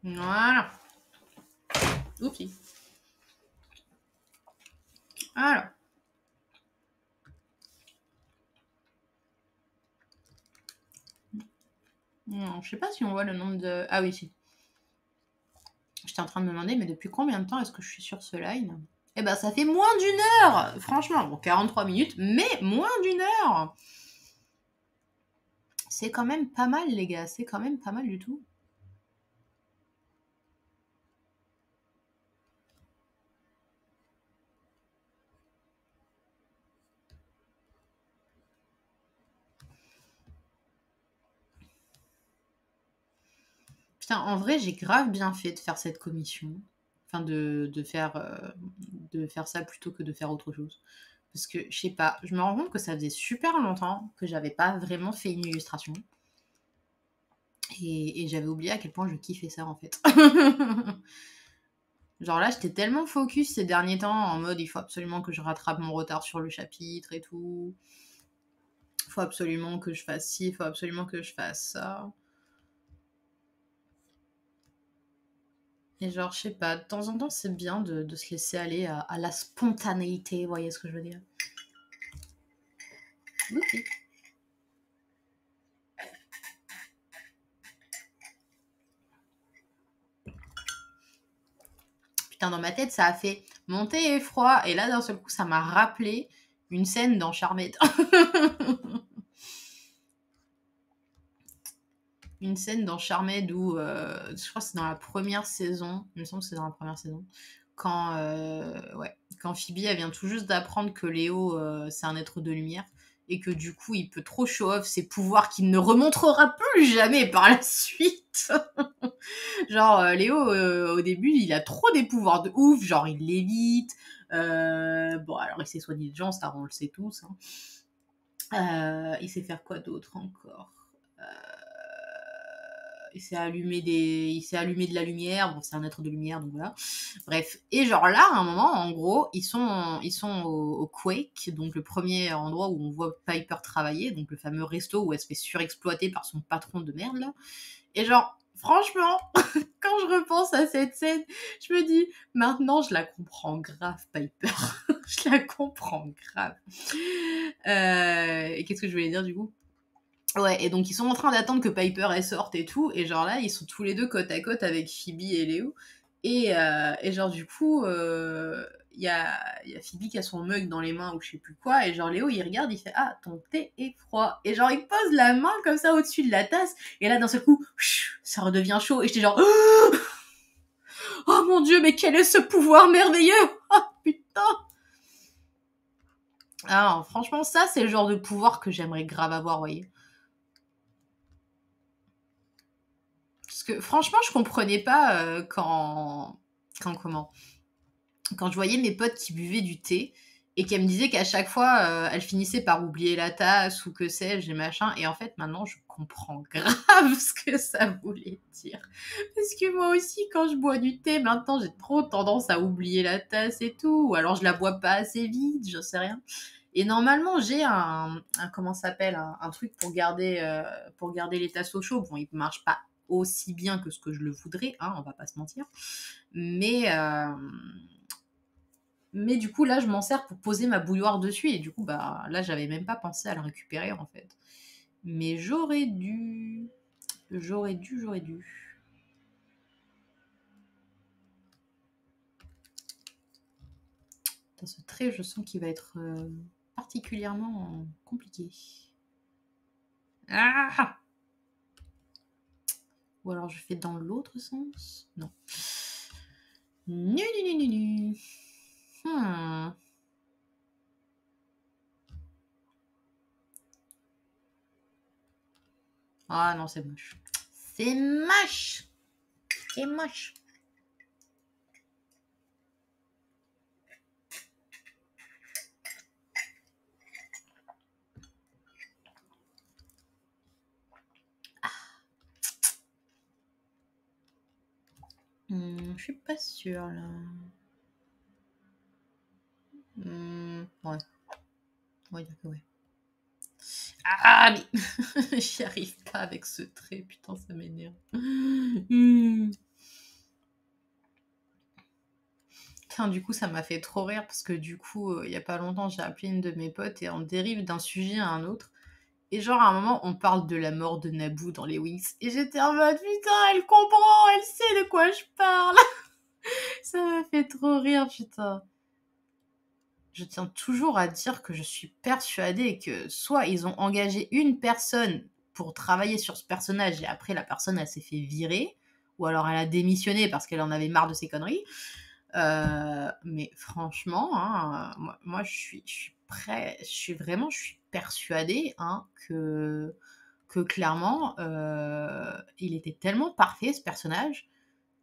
Speaker 1: Voilà. Oupsie. Voilà. Non, je sais pas si on voit le nombre de... Ah oui, si. J'étais en train de me demander, mais depuis combien de temps est-ce que je suis sur ce line? Eh ben, ça fait moins d'une heure! Franchement, bon, 43 minutes, mais moins d'une heure! C'est quand même pas mal, les gars. C'est quand même pas mal du tout. Putain, en vrai, j'ai grave bien fait de faire cette commission. Enfin, de faire ça plutôt que de faire autre chose. Parce que, je sais pas, je me rends compte que ça faisait super longtemps que j'avais pas vraiment fait une illustration. Et j'avais oublié à quel point je kiffais ça, en fait. Genre là, j'étais tellement focus ces derniers temps, en mode, il faut absolument que je rattrape mon retard sur le chapitre et tout. Il faut absolument que je fasse ci, il faut absolument que je fasse ça. Et genre, je sais pas, de temps en temps, c'est bien de se laisser aller à la spontanéité, vous voyez ce que je veux dire? Ok. putain, dans ma tête, ça a fait monter et froid. Et là, d'un seul coup, ça m'a rappelé une scène dans Charmed. Une scène dans Charmed où, je crois que c'est dans la première saison, il me semble que c'est dans la première saison, quand Phoebe, elle vient tout juste d'apprendre que Léo, c'est un être de lumière, et que du coup, il peut trop show off ses pouvoirs qu'il ne remontrera plus jamais par la suite. Genre, Léo, au début, il a trop des pouvoirs de ouf, genre il lévite, bon, alors il sait soigner les gens, ça on le sait tous, hein. Il sait faire quoi d'autre encore? Il s'est allumé de la lumière. Bon, c'est un être de lumière, donc voilà. Bref. Et genre là, à un moment, en gros, ils sont au Quake, donc le premier endroit où on voit Piper travailler, donc le fameux resto où elle se fait surexploiter par son patron de merde, là. Et genre, franchement, quand je repense à cette scène, je me dis, maintenant, je la comprends grave, Piper. Je la comprends grave. Et qu'est-ce que je voulais dire, du coup? Ouais, et donc ils sont en train d'attendre que Piper elle sorte et tout, et genre là, ils sont tous les deux côte à côte avec Phoebe et Léo. Et genre du coup, il y a Phoebe qui a son mug dans les mains ou je sais plus quoi, et genre Léo il regarde, il fait ah ton thé est froid, et genre il pose la main comme ça au-dessus de la tasse, et là d'un seul coup, ça redevient chaud, et j'étais genre oh mon dieu, mais quel est ce pouvoir merveilleux, oh putain. Ah, franchement ça c'est le genre de pouvoir que j'aimerais grave avoir, vous voyez. Parce que franchement, je comprenais pas quand je voyais mes potes qui buvaient du thé et qu'elles me disaient qu'à chaque fois, elles finissaient par oublier la tasse ou que sais-je et machin. Et en fait, maintenant, je comprends grave ce que ça voulait dire. Parce que moi aussi, quand je bois du thé, maintenant, j'ai trop tendance à oublier la tasse et tout. Ou alors, je la bois pas assez vite, je sais rien. Et normalement, j'ai comment ça s'appelle, un truc pour garder les tasses au chaud. Bon, il marche pas aussi bien que ce que je le voudrais, hein, on va pas se mentir. Mais du coup, là, je m'en sers pour poser ma bouilloire dessus. Et du coup, bah, là, j'avais même pas pensé à le récupérer, en fait. Mais j'aurais dû. J'aurais dû. Dans ce trait, je sens qu'il va être particulièrement compliqué. Ah! Ou alors je fais dans l'autre sens? Non. Nu. Ah non, c'est moche. C'est moche. C'est moche. Je suis pas sûre là. Ouais. Ouais, d'accord, ouais. Ah, mais j'y arrive pas avec ce trait, putain, ça m'énerve. Tiens, du coup, ça m'a fait trop rire parce que du coup, il y a pas longtemps, j'ai appelé une de mes potes et on dérive d'un sujet à un autre. Et genre, à un moment, on parle de la mort de Naboo dans les Wings. Et j'étais en mode, putain, elle comprend, elle sait de quoi je parle. Ça m'a fait trop rire, putain. Je tiens toujours à dire que je suis persuadée que soit ils ont engagé une personne pour travailler sur ce personnage et après la personne elle s'est fait virer, ou alors elle a démissionné parce qu'elle en avait marre de ses conneries. Mais franchement, hein, moi je suis persuadée que clairement il était tellement parfait ce personnage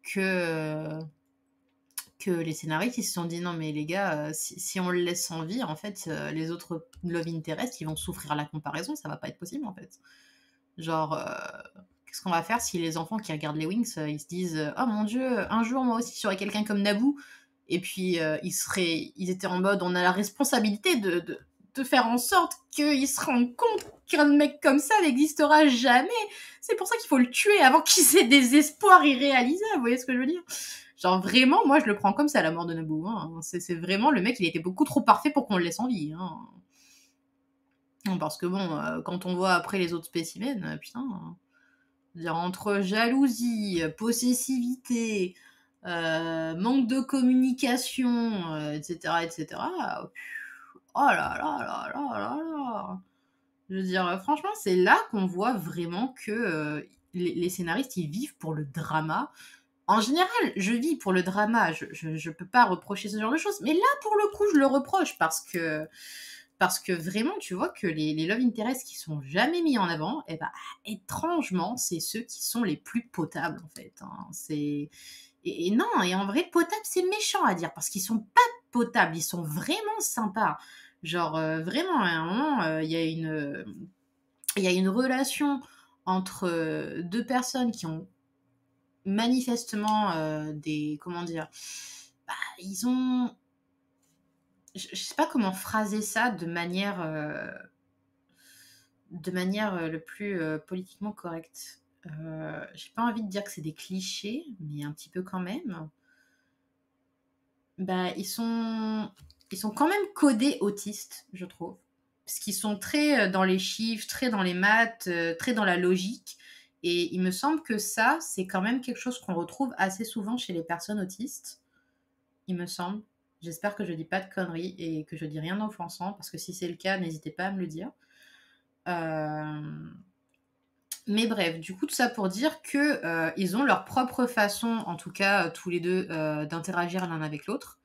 Speaker 1: que les scénaristes ils se sont dit non mais les gars si on le laisse en vie en fait les autres love interest ils vont souffrir la comparaison, ça va pas être possible en fait. Genre qu'est-ce qu'on va faire si les enfants qui regardent les Wings ils se disent oh mon dieu un jour moi aussi je serai quelqu'un comme Naboo, et puis ils étaient en mode on a la responsabilité de faire en sorte qu'ils se rendent compte qu'un mec comme ça n'existera jamais, c'est pour ça qu'il faut le tuer avant qu'ils aient des espoirs irréalisables, vous voyez ce que je veux dire. Genre vraiment, moi je le prends comme ça la mort de Naboo. Hein. C'est vraiment le mec, il était beaucoup trop parfait pour qu'on le laisse en vie. Hein. Parce que bon, quand on voit après les autres spécimens, putain, dire entre jalousie, possessivité, manque de communication, etc., etc. Oh là là là là là là. Je veux dire, franchement, c'est là qu'on voit vraiment que les scénaristes, ils vivent pour le drama. En général, je vis pour le drama, je peux pas reprocher ce genre de choses, mais là, pour le coup, je le reproche parce que vraiment, tu vois que les love interests qui sont jamais mis en avant, eh ben, étrangement, c'est ceux qui sont les plus potables, en fait, hein. Et non, et en vrai, potable, c'est méchant à dire, parce qu'ils sont pas potables, ils sont vraiment sympas. Genre, vraiment, à un moment, il y a une relation entre deux personnes qui ont manifestement des... Comment dire? Bah, ils ont... Je sais pas comment phraser ça de manière le plus politiquement correcte. J'ai pas envie de dire que c'est des clichés, mais un petit peu quand même. Bah, ils sont quand même codés autistes, je trouve. Parce qu'ils sont très dans les chiffres, très dans les maths, très dans la logique. Et il me semble que ça, c'est quand même quelque chose qu'on retrouve assez souvent chez les personnes autistes. Il me semble. J'espère que je dis pas de conneries et que je dis rien d'offensant, parce que si c'est le cas, n'hésitez pas à me le dire. Mais bref, du coup, tout ça pour dire que ils ont leur propre façon, en tout cas tous les deux, d'interagir l'un avec l'autre,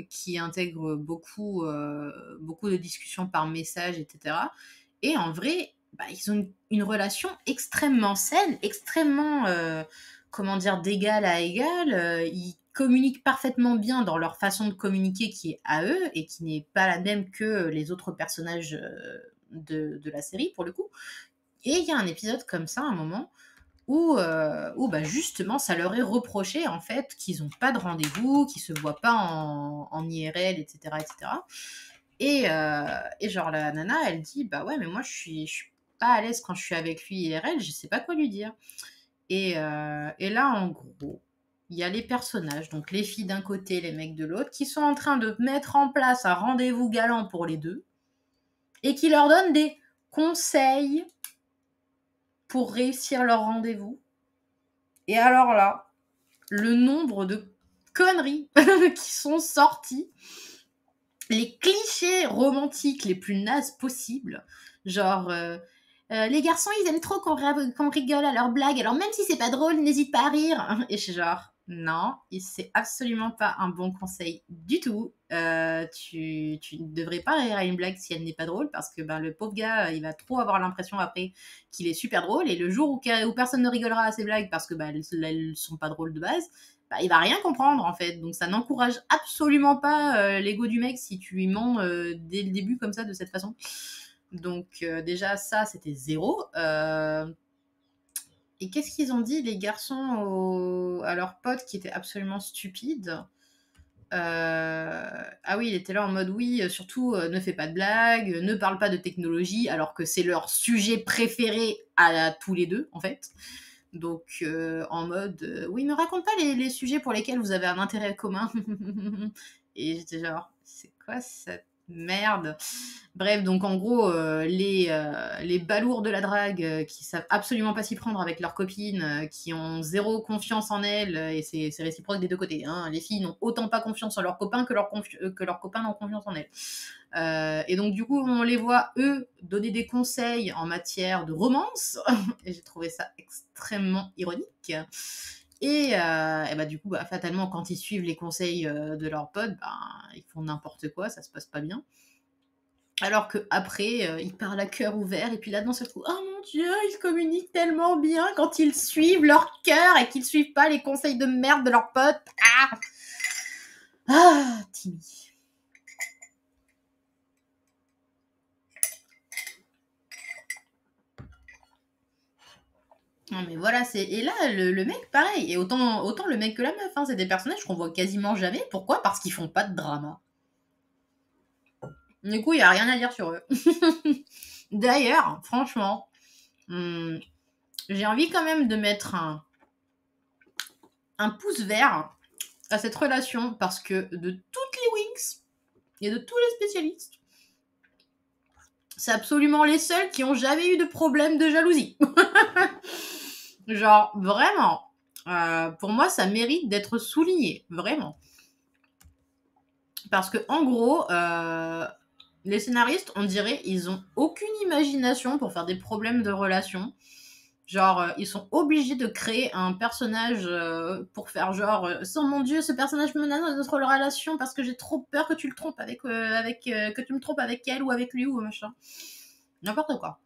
Speaker 1: qui intègre beaucoup de discussions par message, etc. Et en vrai, bah, ils ont une relation extrêmement saine, extrêmement, comment dire, d'égal à égal. Ils communiquent parfaitement bien dans leur façon de communiquer qui est à eux et qui n'est pas la même que les autres personnages de la série, pour le coup. Et il y a un épisode comme ça, à un moment, où bah, justement, ça leur est reproché, en fait, qu'ils n'ont pas de rendez-vous, qu'ils ne se voient pas en IRL, etc., etc. Et genre, la nana, elle dit, bah ouais, mais moi, je suis pas à l'aise quand je suis avec lui IRL, je sais pas quoi lui dire. Et là, en gros, il y a les personnages, donc les filles d'un côté, les mecs de l'autre, qui sont en train de mettre en place un rendez-vous galant pour les deux, et qui leur donnent des conseils pour réussir leur rendez-vous. Et alors là, le nombre de conneries qui sont sorties, les clichés romantiques les plus nazes possibles, genre les garçons ils aiment trop qu'on rigole à leurs blagues, alors même si c'est pas drôle, n'hésite pas à rire. Et je suis genre non, c'est absolument pas un bon conseil du tout. Tu ne devrais pas rire à une blague si elle n'est pas drôle, parce que ben, le pauvre gars, il va trop avoir l'impression après qu'il est super drôle, et le jour où personne ne rigolera à ses blagues parce que ben, elles sont pas drôles de base, bah, il va rien comprendre en fait. Donc ça n'encourage absolument pas l'ego du mec si tu lui mens dès le début comme ça, de cette façon. Donc déjà ça, c'était zéro. Et qu'est-ce qu'ils ont dit, les garçons, à leurs potes qui étaient absolument stupides? Ah oui, il était là en mode oui, surtout ne fais pas de blagues, ne parle pas de technologie, alors que c'est leur sujet préféré à tous les deux en fait. Donc en mode oui, ne raconte pas les sujets pour lesquels vous avez un intérêt commun. Et j'étais genre, c'est quoi cette merde? Bref, donc en gros, les balourds de la drague qui savent absolument pas s'y prendre avec leurs copines, qui ont zéro confiance en elles, et c'est réciproque des deux côtés, hein. Les filles n'ont autant pas confiance en leurs copains que leurs copains n'ont confiance en elles. Et donc du coup, on les voit, eux, donner des conseils en matière de romance, et j'ai trouvé ça extrêmement ironique. Et bah, du coup, bah, fatalement, quand ils suivent les conseils de leurs potes, bah, ils font n'importe quoi, ça se passe pas bien. Alors qu'après, ils parlent à cœur ouvert, et puis là, dans ce coup, oh mon Dieu, ils communiquent tellement bien quand ils suivent leur cœur et qu'ils suivent pas les conseils de merde de leurs potes. Ah, ah, Timmy. Non mais voilà, et là, le mec, pareil, et autant le mec que la meuf, hein, c'est des personnages qu'on voit quasiment jamais. Pourquoi? Parce qu'ils font pas de drama. Du coup, il n'y a rien à dire sur eux. D'ailleurs, franchement, j'ai envie quand même de mettre un pouce vert à cette relation, parce que de toutes les Winx et de tous les spécialistes, c'est absolument les seuls qui ont jamais eu de problème de jalousie. Genre, vraiment. Pour moi, ça mérite d'être souligné, vraiment. Parce que en gros, les scénaristes, on dirait, ils ont aucune imagination pour faire des problèmes de relations. Genre, ils sont obligés de créer un personnage pour faire genre, oh mon dieu, ce personnage menace notre relation parce que j'ai trop peur que tu le trompes que tu me trompes avec elle ou avec lui ou machin. N'importe quoi.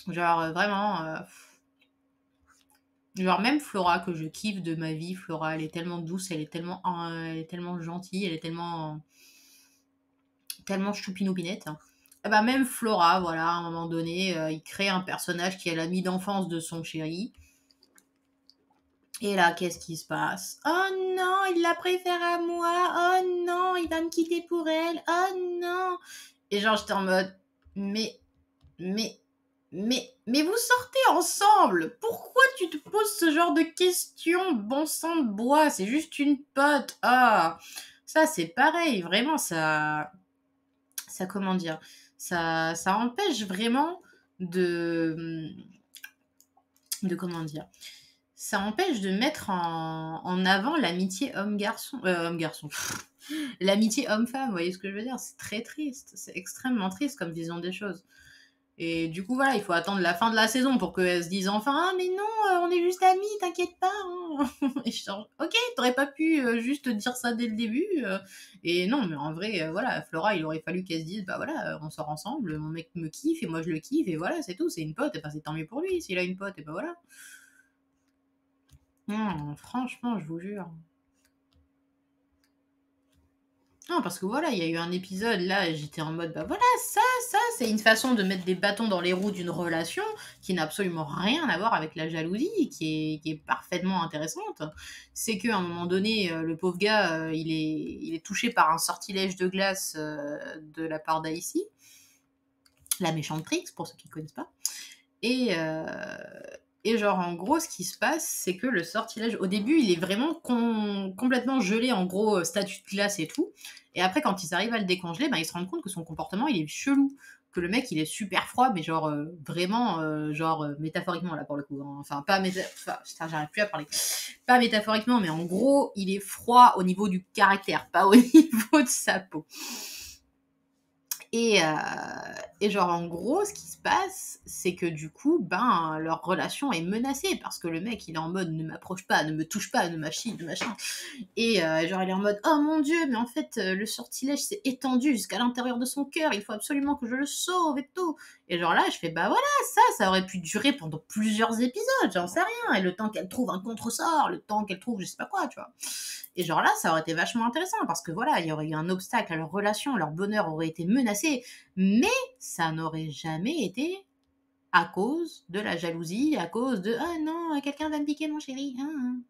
Speaker 1: Genre, vraiment. Genre, même Flora, que je kiffe de ma vie, Flora, elle est tellement douce, elle est tellement gentille, elle est tellement choupinoupinette. Et bah, même Flora, voilà, à un moment donné, il crée un personnage qui est l'ami d'enfance de son chéri. Et là, qu'est-ce qui se passe? Oh non, il la préfère à moi. Oh non, il va me quitter pour elle. Oh non. Et genre, j'étais en mode, mais, mais, mais vous sortez ensemble. Pourquoi tu te poses ce genre de questions? Bon sang de bois, c'est juste une pote. Ah, ça c'est pareil, vraiment, ça comment dire? Ça empêche vraiment de, de comment dire? Ça empêche de mettre en avant l'amitié homme-garçon, homme-garçon, l'amitié homme-femme, vous voyez ce que je veux dire? C'est très triste, c'est extrêmement triste comme vision des choses. Et du coup, voilà, il faut attendre la fin de la saison pour qu'elles se disent enfin, ah, mais non, on est juste amis, t'inquiète pas. Hein. Et je suis genre, ok, t'aurais pas pu juste dire ça dès le début. Et non, mais en vrai, voilà, Flora, il aurait fallu qu'elle se dise, bah voilà, on sort ensemble, mon mec me kiffe et moi je le kiffe, et voilà, c'est tout, c'est une pote, et ben c'est tant mieux pour lui, s'il a une pote, et ben voilà. Non, franchement, je vous jure. Non, parce que voilà, il y a eu un épisode, là, j'étais en mode, bah voilà, ça, c'est une façon de mettre des bâtons dans les roues d'une relation qui n'a absolument rien à voir avec la jalousie, qui est parfaitement intéressante. C'est qu'à un moment donné, le pauvre gars, il est touché par un sortilège de glace de la part d'Aïssi, la méchante Trix, pour ceux qui ne connaissent pas. Et, et genre, en gros, ce qui se passe, c'est que le sortilège, au début, il est vraiment complètement gelé, en gros, statut de glace et tout. Et après, quand ils arrivent à le décongeler, ben, ils se rendent compte que son comportement, il est chelou. Que le mec, il est super froid, mais genre, vraiment, métaphoriquement, là, pour le coup. Hein. Enfin, pas métaphoriquement. Putain, j'arrive plus à parler. Pas métaphoriquement, mais en gros, il est froid au niveau du caractère, pas au niveau de sa peau. Et, genre, en gros, ce qui se passe, c'est que du coup, ben, leur relation est menacée parce que le mec, il est en mode ne m'approche pas, ne me touche pas, ne machine, de machin. Et genre, il est en mode oh mon dieu, mais en fait, le sortilège s'est étendu jusqu'à l'intérieur de son cœur, il faut absolument que je le sauve et tout. Et genre là, je fais bah voilà, ça aurait pu durer pendant plusieurs épisodes, j'en sais rien. Et le temps qu'elle trouve un contresort, le temps qu'elle trouve je sais pas quoi, tu vois. Et genre là, ça aurait été vachement intéressant parce que voilà, il y aurait eu un obstacle à leur relation, leur bonheur aurait été menacé, mais ça n'aurait jamais été à cause de la jalousie, à cause de ah non, quelqu'un va me piquer mon chéri. Hein.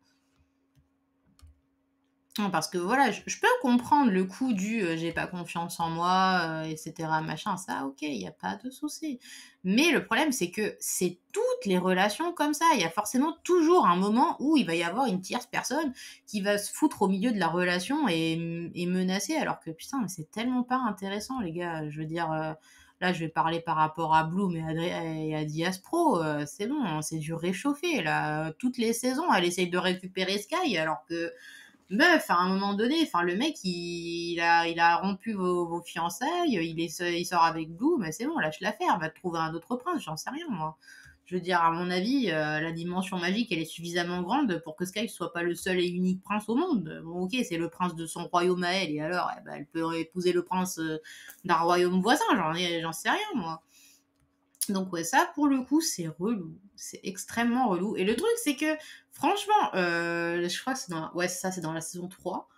Speaker 1: Non, parce que voilà, je peux comprendre le coup du j'ai pas confiance en moi, etc. machin, ça ok, il n'y a pas de souci. Mais le problème, c'est que c'est toutes les relations comme ça. Il y a forcément toujours un moment où il va y avoir une tierce personne qui va se foutre au milieu de la relation et menacer, alors que putain, mais c'est tellement pas intéressant, les gars. Je veux dire, là, je vais parler par rapport à Bloom et à Diaspro, c'est bon, hein, c'est du réchauffé, là. Toutes les saisons, elle essaye de récupérer Sky, alors que meuf, à un moment donné, enfin le mec il a rompu vos fiançailles, il sort avec vous, mais c'est bon, lâche l'affaire, va te trouver un autre prince, j'en sais rien moi. Je veux dire, à mon avis, la dimension magique, elle est suffisamment grande pour que Sky soit pas le seul et unique prince au monde. Bon, ok, c'est le prince de son royaume à elle, et alors, eh ben, elle peut épouser le prince d'un royaume voisin, j'en sais rien, moi. Donc ouais, ça pour le coup c'est relou, c'est extrêmement relou. Et le truc c'est que franchement, je crois que c'est dans la saison 3,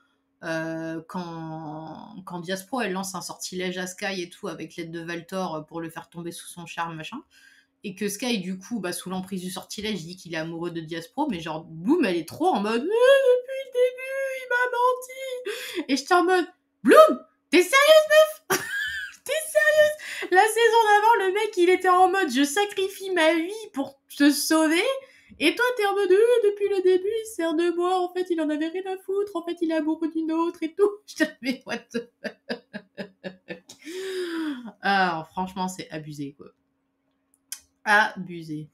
Speaker 1: quand Diaspro elle lance un sortilège à Sky et tout avec l'aide de Valtor pour le faire tomber sous son charme machin. Et que Sky du coup, bah, sous l'emprise du sortilège, dit qu'il est amoureux de Diaspro, mais genre Bloom elle est trop en mode depuis le début il m'a menti. Et j'étais en mode Bloom, t'es sérieuse meuf? T'es sérieuse? La saison d'avant, le mec, il était en mode je sacrifie ma vie pour te sauver. Et toi, t'es en mode depuis le début, il sert de moi. En fait, il en avait rien à foutre. En fait, il est amoureux d'une autre et tout. Je te fais what the... Ah, franchement, c'est abusé, quoi. Abusé.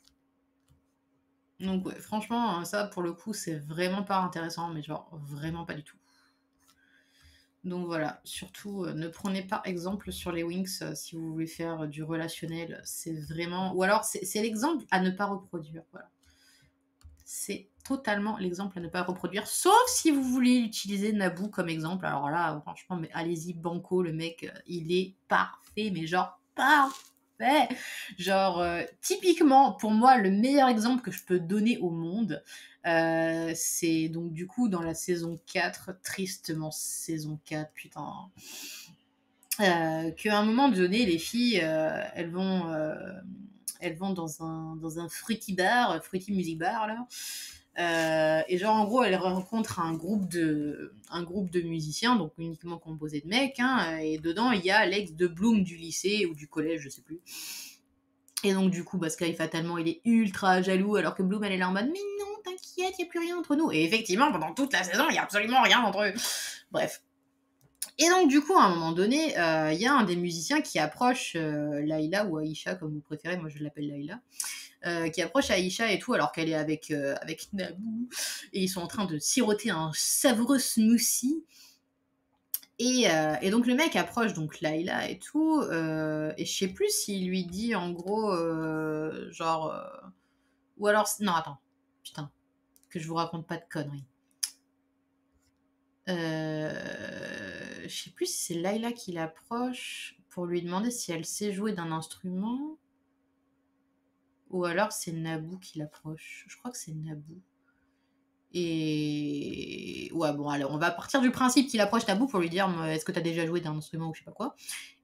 Speaker 1: Donc ouais, franchement, ça pour le coup, c'est vraiment pas intéressant, mais genre vraiment pas du tout. Donc voilà, surtout, ne prenez pas exemple sur les Winx si vous voulez faire du relationnel. C'est vraiment. Ou alors, c'est l'exemple à ne pas reproduire. Voilà. C'est totalement l'exemple à ne pas reproduire. Sauf si vous voulez utiliser Naboo comme exemple. Alors là, franchement, mais allez-y, banco, le mec, il est parfait, mais genre parfait. Genre, typiquement, pour moi, le meilleur exemple que je peux donner au monde, c'est donc du coup dans la saison 4, tristement saison 4, putain. Qu'à un moment donné, les filles, elles vont dans un fruity bar, fruity music bar, là. Et genre, en gros, elles rencontrent un groupe de musiciens, donc uniquement composé de mecs, hein, et dedans, il y a l'ex de Bloom du lycée ou du collège, je sais plus. Et donc, du coup, Sky, fatalement, il est ultra jaloux, alors que Bloom, elle est là en mode, mais non, t'inquiète, il n'y a plus rien entre nous. Et effectivement, pendant toute la saison, il n'y a absolument rien entre eux. Bref. Et donc, du coup, à un moment donné, il y a un des musiciens qui approche Layla ou Aïcha, comme vous préférez, moi je l'appelle Layla, qui approche Aïcha et tout, alors qu'elle est avec Naboo, et ils sont en train de siroter un savoureux smoothie. Et donc le mec approche donc Layla et tout, et je sais plus s'il lui dit en gros, genre... ou alors... Non, attends, putain, que je vous raconte pas de conneries. Je sais plus si c'est Layla qui l'approche pour lui demander si elle sait jouer d'un instrument, ou alors c'est Naboo qui l'approche. Je crois que c'est Naboo. Et ouais, bon, alors on va partir du principe qu'il approche Naboo pour lui dire est-ce que t'as déjà joué d'un instrument ou je sais pas quoi.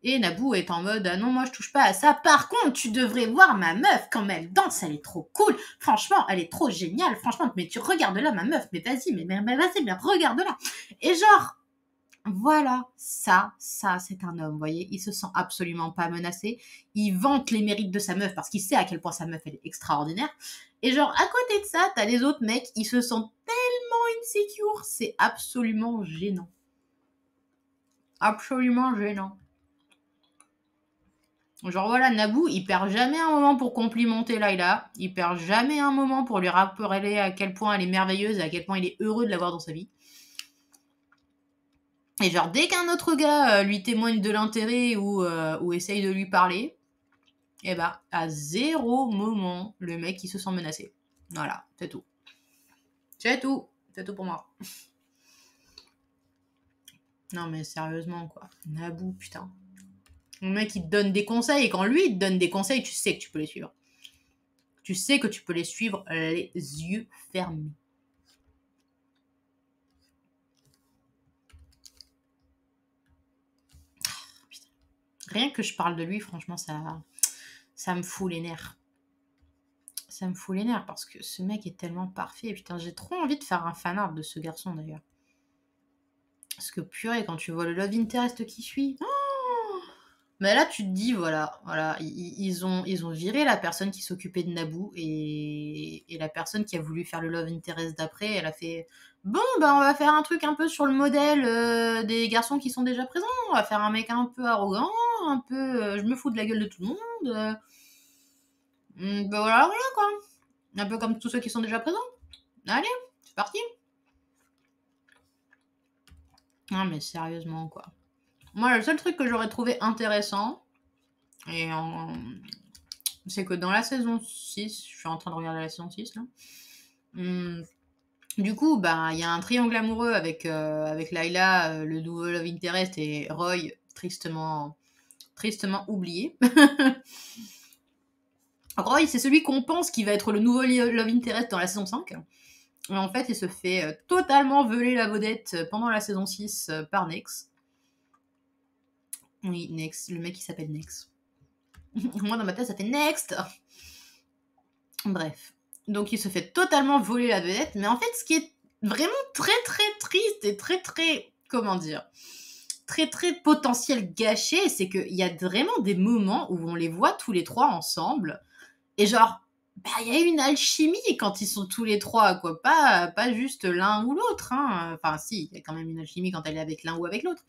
Speaker 1: Et Naboo est en mode ah non, moi je touche pas à ça. Par contre, tu devrais voir ma meuf quand elle danse, elle est trop cool. Franchement, elle est trop géniale. Franchement, mais tu regardes là ma meuf, mais vas-y, mais vas-y, mais regarde là. Et genre, voilà, ça, c'est un homme, vous voyez. Il se sent absolument pas menacé. Il vante les mérites de sa meuf parce qu'il sait à quel point sa meuf, elle est extraordinaire. Et genre, à côté de ça, t'as les autres mecs, ils se sentent tellement insécures. C'est absolument gênant. Absolument gênant. Genre voilà, Naboo, il perd jamais un moment pour complimenter Layla. Il perd jamais un moment pour lui rappeler à quel point elle est merveilleuse et à quel point il est heureux de l'avoir dans sa vie. Et genre, dès qu'un autre gars lui témoigne de l'intérêt ou essaye de lui parler, et bah, à 0 moment, le mec, il se sent menacé. Voilà, c'est tout. C'est tout. C'est tout pour moi. Non, mais sérieusement, quoi. Naboo, putain. Le mec, il te donne des conseils, et quand lui, il te donne des conseils, tu sais que tu peux les suivre. Tu sais que tu peux les suivre les yeux fermés. Rien que je parle de lui, franchement, ça me fout les nerfs. Ça me fout les nerfs parce que ce mec est tellement parfait. Putain, j'ai trop envie de faire un fanart de ce garçon d'ailleurs. Parce que purée, quand tu vois le Love Interest qui suit. Oh, mais là, tu te dis, voilà, ils ont viré la personne qui s'occupait de Naboo et la personne qui a voulu faire le Love Interest d'après, elle a fait bon, ben on va faire un truc un peu sur le modèle des garçons qui sont déjà présents. On va faire un mec un peu arrogant, un peu je me fous de la gueule de tout le monde. Ben voilà, quoi. Un peu comme tous ceux qui sont déjà présents. Allez, c'est parti. Non, mais sérieusement, quoi. Moi, le seul truc que j'aurais trouvé intéressant, c'est que dans la saison 6, je suis en train de regarder la saison 6, là, du coup, il y a un triangle amoureux avec Layla, le nouveau Love Interest, et Roy, tristement oublié. Roy, c'est celui qu'on pense qui va être le nouveau Love Interest dans la saison 5. Et en fait, il se fait totalement voler la vedette pendant la saison 6 par Nex. Oui, Nex, le mec qui s'appelle Nex. Moi, dans ma tête, ça fait Next. Bref. Donc, il se fait totalement voler la vedette. Mais en fait, ce qui est vraiment très, très triste et très, très... Comment dire ? Très, très potentiel gâché, c'est qu'il y a vraiment des moments où on les voit tous les trois ensemble. Et genre... il y a une alchimie quand ils sont tous les trois, quoi. Pas juste l'un ou l'autre, hein. Enfin, si, il y a quand même une alchimie quand elle est avec l'un ou avec l'autre.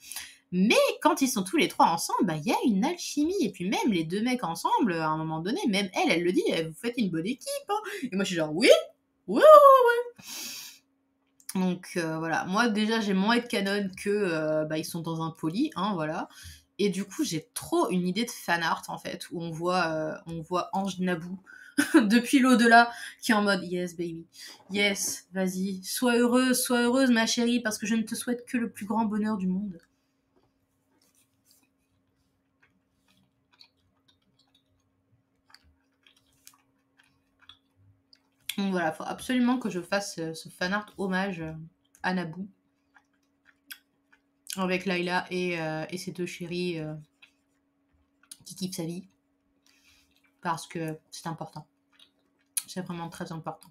Speaker 1: Mais quand ils sont tous les trois ensemble, il y a une alchimie. Et puis même les deux mecs ensemble, à un moment donné, même elle le dit, vous faites une bonne équipe. Hein. Et moi, je suis genre, oui, Ouais, ouais. Donc voilà, moi déjà j'ai moins de canon que ils sont dans un poli, hein, voilà. Et du coup j'ai trop une idée de fan art en fait, où on voit Ange Naboo depuis l'au-delà qui est en mode yes baby, yes, vas-y, sois heureuse ma chérie, parce que je ne te souhaite que le plus grand bonheur du monde. Donc voilà, faut absolument que je fasse ce fan art hommage à Naboo avec Layla et ses deux chéris qui kiffent sa vie, parce que c'est important. C'est vraiment très important.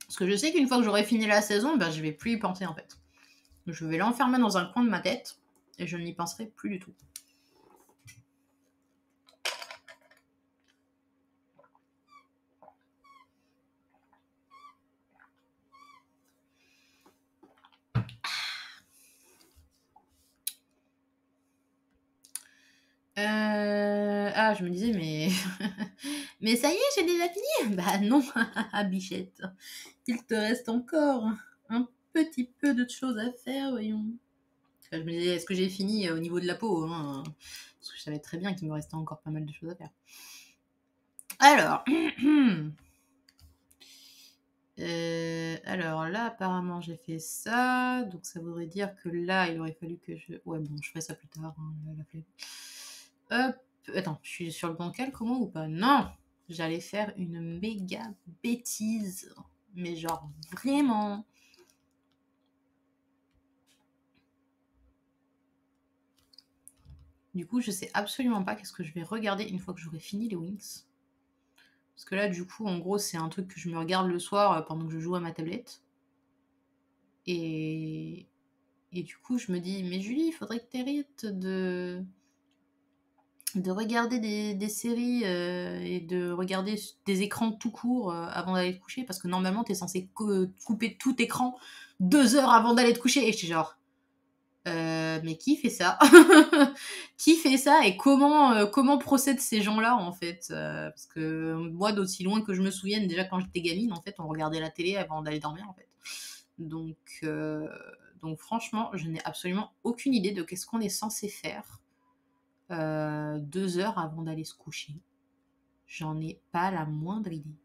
Speaker 1: Parce que je sais qu'une fois que j'aurai fini la saison, je vais plus y penser en fait. Je vais l'enfermer dans un coin de ma tête et je n'y penserai plus du tout. Ah, je me disais, mais... mais ça y est, j'ai déjà fini. Bah non, bichette. Il te reste encore un petit peu de choses à faire, voyons. Enfin, je me disais, est-ce que j'ai fini au niveau de la peau, hein, parce que je savais très bien qu'il me restait encore pas mal de choses à faire. Alors... alors là, apparemment, j'ai fait ça. Donc ça voudrait dire que là, il aurait fallu que je... Ouais, bon, je ferai ça plus tard. Hein, la flemme. Hop. Attends, je suis sur le bancal, comment ou pas? Non! J'allais faire une méga bêtise. Mais genre, vraiment. Du coup, je sais absolument pas qu'est-ce que je vais regarder une fois que j'aurai fini les Wings. Parce que là, du coup, en gros, c'est un truc que je me regarde le soir pendant que je joue à ma tablette. Et du coup, je me dis, mais Julie, il faudrait que t'arrêtes de regarder des séries et de regarder des écrans tout court avant d'aller te coucher, parce que normalement, t'es censé couper tout écran 2 heures avant d'aller te coucher. Et j'étais genre, mais qui fait ça? Qui fait ça et comment procèdent ces gens-là en fait? Parce que moi, d'aussi loin que je me souvienne, déjà quand j'étais gamine, en fait, on regardait la télé avant d'aller dormir en fait. Donc, franchement, je n'ai absolument aucune idée de qu'est-ce qu'on est censé faire 2 heures avant d'aller se coucher. J'en ai pas la moindre idée.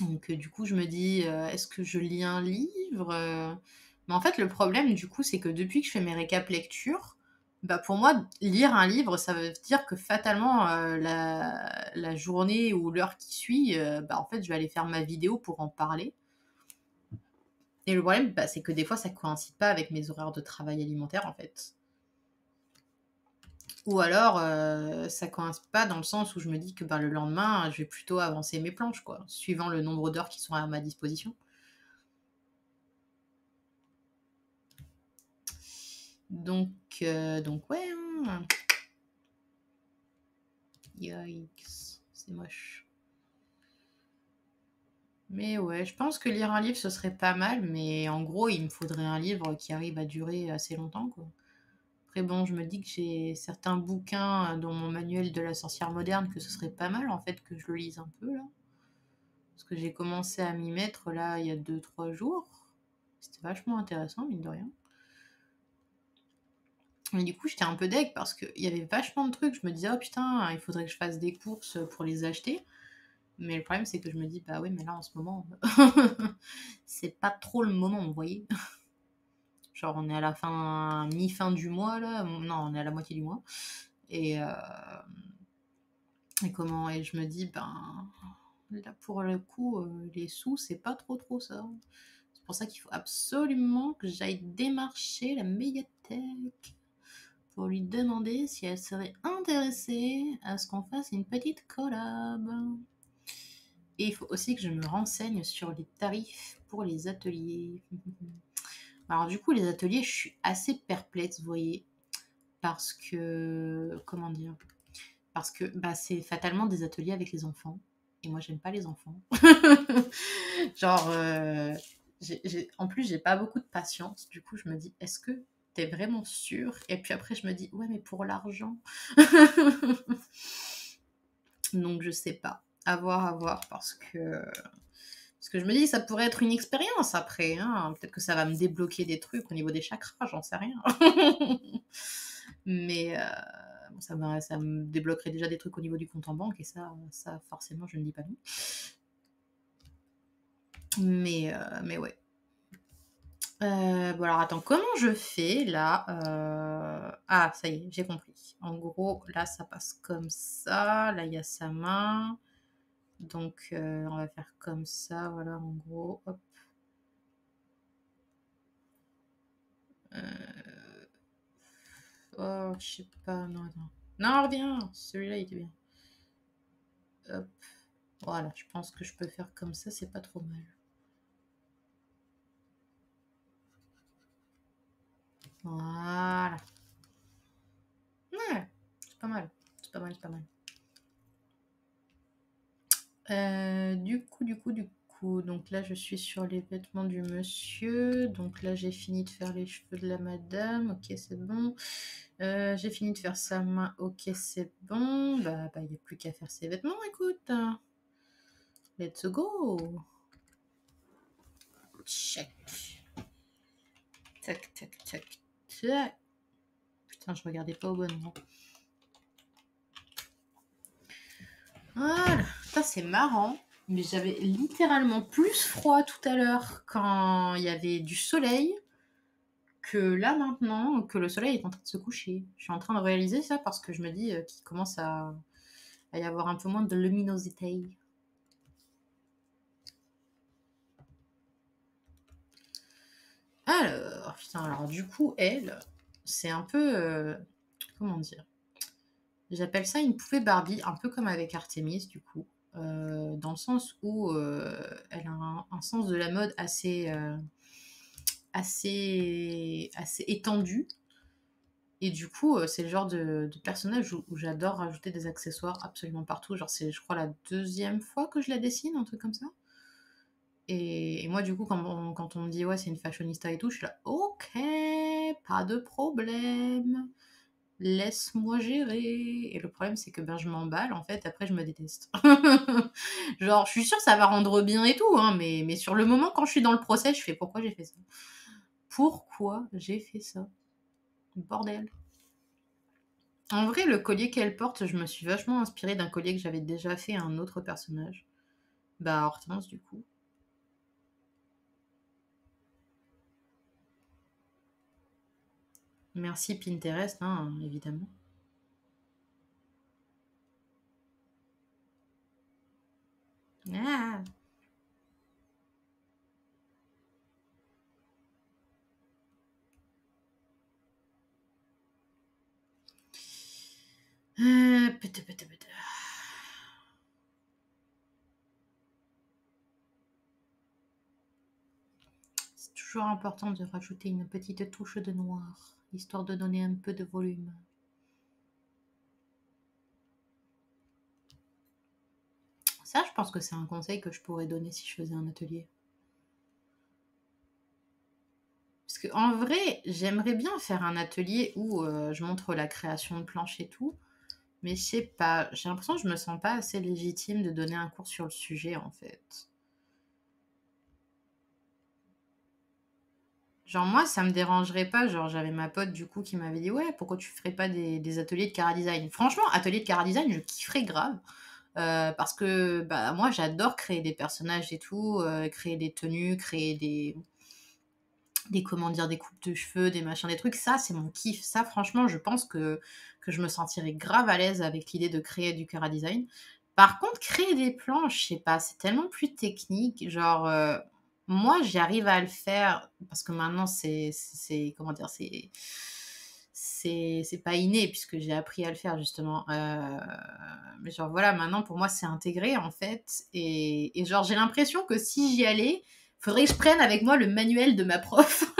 Speaker 1: Donc, du coup, je me dis, est-ce que je lis un livre? Mais en fait, le problème, du coup, c'est que depuis que je fais mes récaps lecture, pour moi, lire un livre, ça veut dire que fatalement, la journée ou l'heure qui suit, en fait, je vais aller faire ma vidéo pour en parler. Et le problème, c'est que des fois, ça coïncide pas avec mes horaires de travail alimentaire, en fait. Ou alors, ça coïncide pas dans le sens où je me dis que le lendemain, je vais plutôt avancer mes planches, quoi, suivant le nombre d'heures qui sont à ma disposition. Donc ouais. Hein. Yikes, c'est moche. Mais ouais, je pense que lire un livre, ce serait pas mal, mais en gros, il me faudrait un livre qui arrive à durer assez longtemps, quoi. Après, bon, je me dis que j'ai certains bouquins dans mon manuel de la sorcière moderne que ce serait pas mal, en fait, que je le lise un peu, là. Parce que j'ai commencé à m'y mettre, là, il y a 2-3 jours. C'était vachement intéressant, mine de rien. Mais du coup, j'étais un peu deg parce qu'il y avait vachement de trucs. Je me disais, oh putain, il faudrait que je fasse des courses pour les acheter. Mais le problème, c'est que je me dis, oui, mais là, en ce moment, c'est pas trop le moment, vous voyez. Genre, on est à la fin, mi-fin du mois, là. Non, on est à la moitié du mois. Et je me dis, là, pour le coup, les sous, c'est pas trop ça. C'est pour ça qu'il faut absolument que j'aille démarcher la médiathèque pour lui demander si elle serait intéressée à ce qu'on fasse une petite collab. Et il faut aussi que je me renseigne sur les tarifs pour les ateliers. Alors du coup, les ateliers, je suis assez perplexe, vous voyez, parce que, comment dire, parce que c'est fatalement des ateliers avec les enfants. Et moi, j'aime pas les enfants. Genre, en plus, j'ai pas beaucoup de patience. Du coup, je me dis, est-ce que t'es vraiment sûre? Et puis après, je me dis, ouais, mais pour l'argent. Donc je sais pas. À voir, parce que je me dis, ça pourrait être une expérience après, hein. Peut-être que ça va me débloquer des trucs au niveau des chakras, j'en sais rien. Mais bon, ça me débloquerait déjà des trucs au niveau du compte en banque, et ça forcément, je ne dis pas non. Mais ouais. Bon alors attends, comment je fais là Ah, ça y est, j'ai compris. En gros, là, ça passe comme ça. Là, il y a sa main. Donc, on va faire comme ça, voilà, en gros. Hop. Oh, je sais pas, non, attends. Non, reviens, celui-là, il était bien. Hop. Voilà, je pense que je peux faire comme ça, c'est pas trop mal. Voilà. Ouais, c'est pas mal. C'est pas mal, c'est pas mal. Du coup, donc là je suis sur les vêtements du monsieur. Donc là j'ai fini de faire les cheveux de la madame. Ok, c'est bon. J'ai fini de faire sa main. Ok, c'est bon. Bah, il n'y a plus qu'à faire ses vêtements, écoute. Let's go. Check. Tac, tac, tac, tac. Putain, je regardais pas au bon moment. Voilà. Putain, c'est marrant. Mais j'avais littéralement plus froid tout à l'heure quand il y avait du soleil que là maintenant que le soleil est en train de se coucher. Je suis en train de réaliser ça parce que je me dis qu'il commence à y avoir un peu moins de luminosité. Alors, putain, alors du coup, elle, c'est un peu... comment dire? J'appelle ça une poupée Barbie, un peu comme avec Artemis, du coup. Dans le sens où elle a un sens de la mode assez étendu. Et du coup, c'est le genre de personnage où j'adore rajouter des accessoires absolument partout. Genre, c'est, je crois, la deuxième fois que je la dessine, un truc comme ça. Et moi, du coup, quand on me dit, ouais, c'est une fashionista et tout, je suis là, ok, pas de problème, laisse-moi gérer. Et le problème, c'est que ben, je m'emballe, en fait, après, je me déteste. Genre, je suis sûre que ça va rendre bien et tout, hein, mais sur le moment, quand je suis dans le procès, je fais, pourquoi j'ai fait ça? Pourquoi j'ai fait ça? Bordel. En vrai, le collier qu'elle porte, je me suis vachement inspirée d'un collier que j'avais déjà fait à un autre personnage. Bah, Hortense, du coup. Merci Pinterest, hein, évidemment. Ah. Pete. C'est toujours important de rajouter une petite touche de noir, histoire de donner un peu de volume. Ça, je pense que c'est un conseil que je pourrais donner si je faisais un atelier. Parce que en vrai, j'aimerais bien faire un atelier où je montre la création de planches et tout. Mais je sais pas, j'ai l'impression que je me sens pas assez légitime de donner un cours sur le sujet en fait. Genre moi, ça me dérangerait pas, genre j'avais ma pote du coup qui m'avait dit ouais, pourquoi tu ferais pas des ateliers de Cara Design? Franchement, atelier de Cara Design, je kifferais grave. Parce que bah, moi j'adore créer des personnages et tout, créer des tenues, créer comment dire, des coupes de cheveux, des machins, des trucs, ça c'est mon kiff. Ça franchement, je pense que je me sentirais grave à l'aise avec l'idée de créer du Cara Design. Par contre, créer des planches, je sais pas, c'est tellement plus technique. Genre, moi, j'arrive à le faire parce que maintenant, comment dire, c'est pas inné puisque j'ai appris à le faire justement. Mais genre, voilà, maintenant, pour moi, c'est intégré en fait. Et genre, j'ai l'impression que si j'y allais, faudrait que je prenne avec moi le manuel de ma prof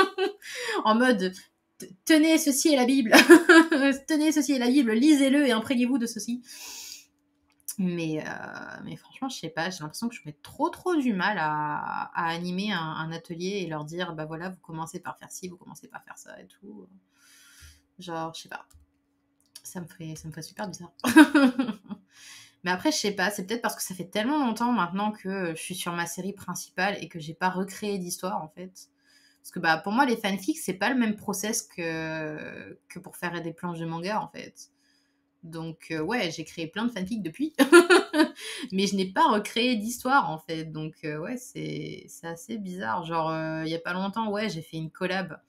Speaker 1: en mode tenez, ceci est la Bible, tenez, ceci est la Bible, lisez-le et imprégnez-vous de ceci. Mais franchement, je sais pas, j'ai l'impression que je mets trop du mal à animer un atelier et leur dire bah voilà, vous commencez par faire ci, vous commencez par faire ça et tout. Genre, je sais pas, ça me ferait super bizarre. Mais après, je sais pas, c'est peut-être parce que ça fait tellement longtemps maintenant que je suis sur ma série principale et que j'ai pas recréé d'histoire, en fait. Parce que bah, pour moi, les fanfics, c'est pas le même process que pour faire des planches de manga, en fait. Donc, ouais, j'ai créé plein de fanfics depuis. Mais je n'ai pas recréé d'histoire, en fait. Donc, ouais, c'est assez bizarre. Genre, il y a pas longtemps, ouais, j'ai fait une collab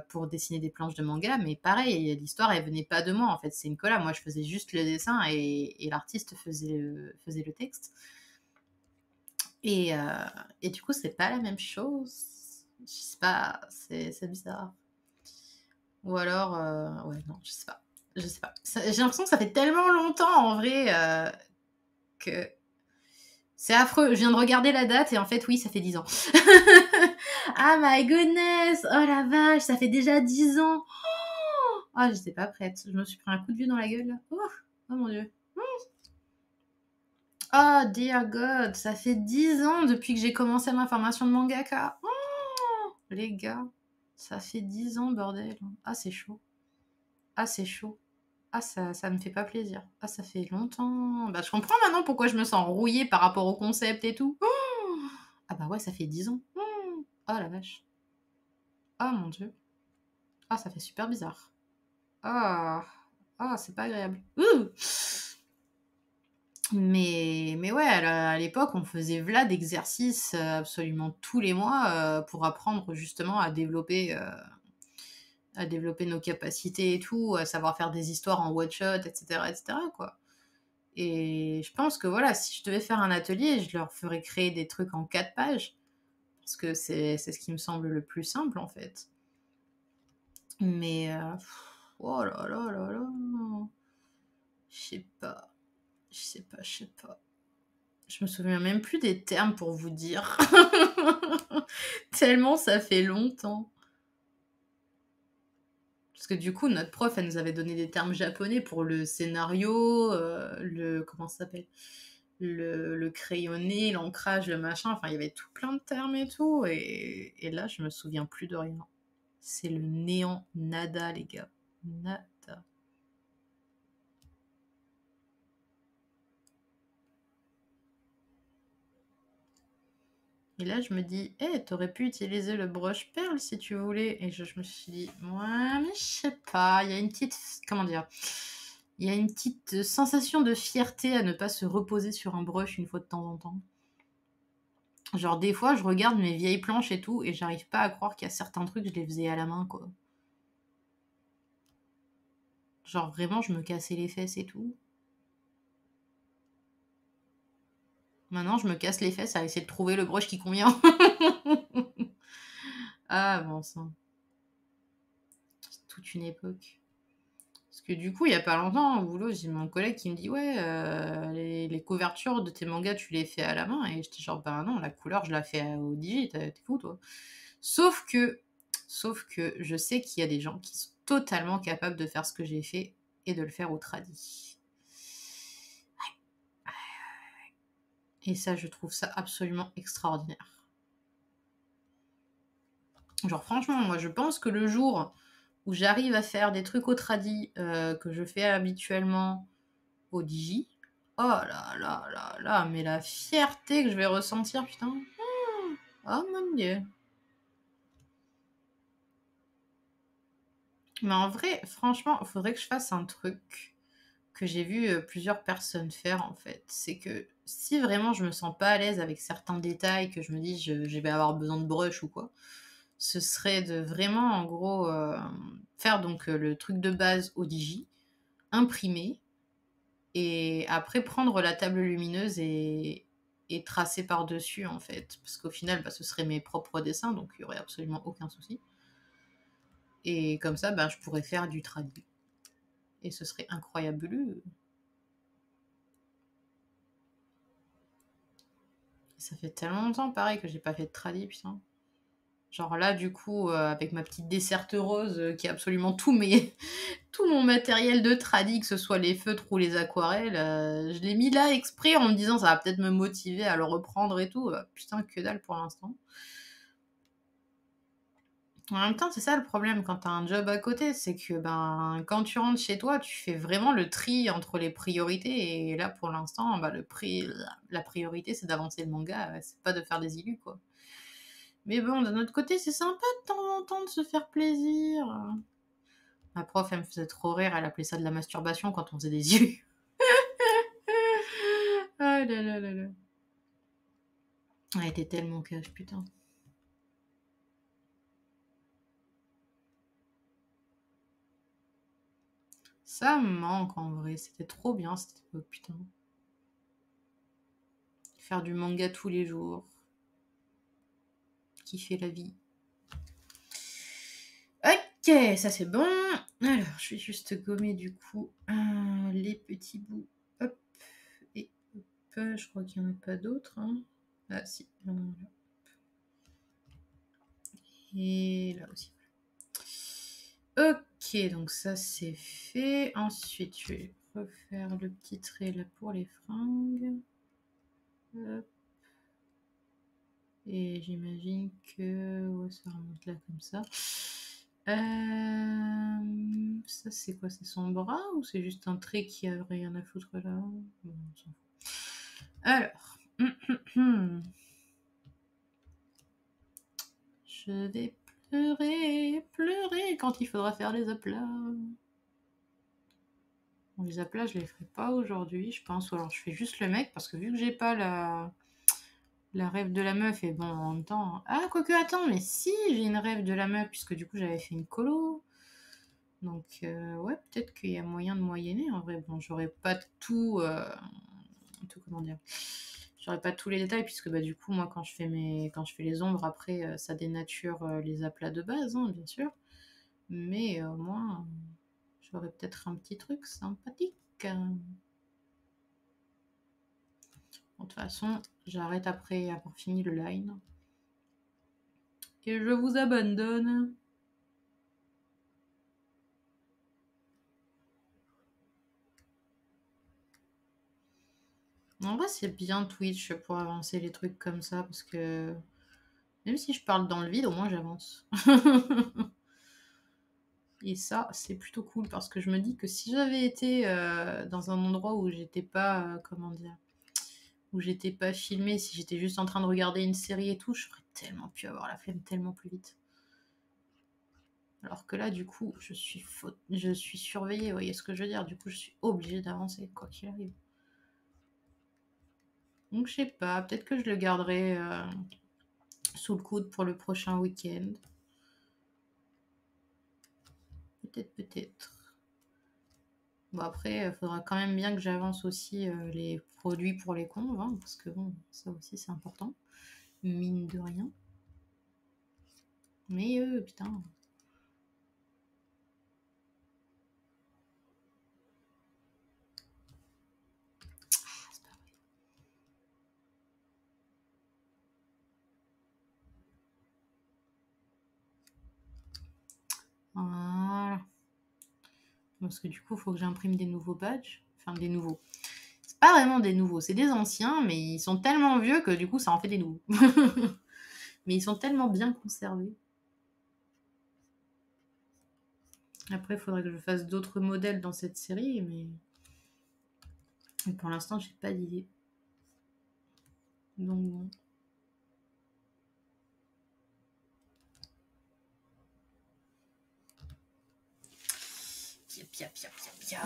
Speaker 1: pour dessiner des planches de manga, mais pareil, l'histoire, elle venait pas de moi, en fait. C'est une collab. Moi, je faisais juste le dessin et l'artiste faisait le texte. Et, euh, et du coup, c'est pas la même chose. Je sais pas, c'est bizarre. Ou alors, ouais, non, je sais pas. Je sais pas. J'ai l'impression que ça fait tellement longtemps, en vrai, que c'est affreux. Je viens de regarder la date et en fait, oui, ça fait 10 ans. Ah my goodness! Oh la vache, ça fait déjà 10 ans! Oh, j'étais pas prête. Je me suis pris un coup de vieux dans la gueule, là. Oh mon dieu. Oh dear God, ça fait 10 ans depuis que j'ai commencé ma formation de mangaka. Oh, les gars, ça fait 10 ans, bordel. Ah, c'est chaud. Ah, c'est chaud. Ah, ça me fait pas plaisir. Ah, ça fait longtemps. Bah, je comprends maintenant pourquoi je me sens rouillée par rapport au concept et tout. Ah bah ouais, ça fait 10 ans. Oh la vache. Ah mon dieu. Ah, ça fait super bizarre. Ah, c'est pas agréable. Ouh. Mais ouais, à l'époque, on faisait v'là d'exercices absolument tous les mois pour apprendre justement à développer nos capacités et tout, à savoir faire des histoires en one-shot, etc., quoi. Et je pense que voilà, si je devais faire un atelier, je leur ferais créer des trucs en 4 pages, parce que c'est ce qui me semble le plus simple, en fait. Mais, oh là là là là, je sais pas, je sais pas, je sais pas. Je me souviens même plus des termes pour vous dire. Tellement ça fait longtemps. Parce que du coup, notre prof, elle nous avait donné des termes japonais pour le scénario, comment ça s'appelle? Le crayonné, l'ancrage, le machin. Enfin, il y avait tout plein de termes et tout. Et là, je me souviens plus de rien. C'est le néant, nada, les gars. Nada. Et là, je me dis, t'aurais pu utiliser le brush perle si tu voulais. Et je me suis dit, ouais, mais je sais pas. Il y a une petite, comment dire, il y a une petite sensation de fierté à ne pas se reposer sur un brush une fois de temps en temps. Genre, des fois, je regarde mes vieilles planches et tout, et j'arrive pas à croire qu'il y a certains trucs, je les faisais à la main, quoi. Genre, vraiment, je me cassais les fesses et tout. Maintenant, je me casse les fesses à essayer de trouver le brush qui convient. Ah, bon sang. C'est toute une époque. Parce que du coup, il y a pas longtemps, au boulot, j'ai mon collègue qui me dit, ouais, les couvertures de tes mangas, tu les fais à la main. Et j'étais genre, bah non, la couleur, je la fais au digi, t'es fou, toi. Sauf que, sauf que je sais qu'il y a des gens qui sont totalement capables de faire ce que j'ai fait et de le faire au tradi. Et ça, je trouve ça absolument extraordinaire. Genre, franchement, moi, je pense que le jour où j'arrive à faire des trucs au tradi que je fais habituellement au digi, oh là là là là, mais la fierté que je vais ressentir, putain. Oh mon dieu. Mais en vrai, franchement, il faudrait que je fasse un truc que j'ai vu plusieurs personnes faire en fait. C'est que si vraiment je me sens pas à l'aise avec certains détails, que je me dis je vais avoir besoin de brush ou quoi, ce serait de vraiment en gros faire donc le truc de base au digi, imprimer et après prendre la table lumineuse et tracer par-dessus en fait. Parce qu'au final, bah, ce seraient mes propres dessins, donc il y aurait absolument aucun souci. Et comme ça, bah, je pourrais faire du tradi. Et ce serait incroyable. Ça fait tellement longtemps, pareil, que j'ai pas fait de tradi, putain. Genre là, du coup, avec ma petite desserte rose qui a absolument tout mon matériel de tradi, que ce soit les feutres ou les aquarelles, je l'ai mis là exprès en me disant ça va peut-être me motiver à le reprendre et tout. Putain, que dalle pour l'instant. En même temps, c'est ça le problème quand tu as un job à côté, c'est que, ben, quand tu rentres chez toi, tu fais vraiment le tri entre les priorités et là, pour l'instant, bah, la priorité, c'est d'avancer le manga, c'est pas de faire des illus, quoi. Mais bon, d'un autre côté, c'est sympa de temps en temps de se faire plaisir. Ma prof, elle me faisait trop rire, elle appelait ça de la masturbation quand on faisait des illus. Ah là là là là. Elle était tellement cash, putain. Ça me manque en vrai, c'était trop bien cette époque, putain. Faire du manga tous les jours. Kiffer la vie. Ok, ça c'est bon. Alors, je vais juste gommer du coup les petits bouts. Hop, et hop, je crois qu'il n'y en a pas d'autres. Hein. Ah si, là. Et là aussi. Ok, donc ça c'est fait. Ensuite, je vais refaire le petit trait là pour les fringues. Hop. Et j'imagine que ouais, ça remonte là comme ça. Ça c'est quoi? C'est son bras ou c'est juste un trait qui a rien à foutre là? Bon, on s'en fout. Alors, je vais pleurer quand il faudra faire les aplats. Bon, les aplats, je les ferai pas aujourd'hui, je pense. Ou alors je fais juste le mec parce que vu que j'ai pas la rêve de la meuf, et bon, en même temps. Ah, quoique, attends, mais si, j'ai une rêve de la meuf, puisque du coup, j'avais fait une colo. Donc, ouais, peut-être qu'il y a moyen de moyenner. En vrai, bon, j'aurais pas tout. Comment dire? J'aurais pas tous les détails, puisque bah, du coup, moi, quand je fais les ombres, après, ça dénature les aplats de base, hein, bien sûr. Mais au moins, j'aurais peut-être un petit truc sympathique. Bon, de toute façon, j'arrête après avoir fini le line. Et je vous abandonne. En vrai, c'est bien Twitch pour avancer les trucs comme ça, parce que même si je parle dans le vide, au moins j'avance. Et ça, c'est plutôt cool, parce que je me dis que si j'avais été dans un endroit où j'étais pas, comment dire, où j'étais pas filmée, si j'étais juste en train de regarder une série et tout, j'aurais tellement pu avoir la flemme tellement plus vite. Alors que là, du coup, je suis surveillée, vous voyez ce que je veux dire? Du coup, je suis obligée d'avancer, quoi qu'il arrive. Donc, je sais pas, peut-être que je le garderai sous le coude pour le prochain week-end. Peut-être. Bon, après, il faudra quand même bien que j'avance aussi les produits pour les conves, hein, parce que bon, ça aussi c'est important, mine de rien. Mais putain. Ah, c'est pas vrai. Voilà. Parce que du coup, il faut que j'imprime des nouveaux badges. Enfin, des nouveaux. C'est pas vraiment des nouveaux, c'est des anciens, mais ils sont tellement vieux que du coup, ça en fait des nouveaux. Mais ils sont tellement bien conservés. Après, il faudrait que je fasse d'autres modèles dans cette série, mais pour l'instant, j'ai pas d'idée. Donc bon. Pia, pia, pia, pia, pia.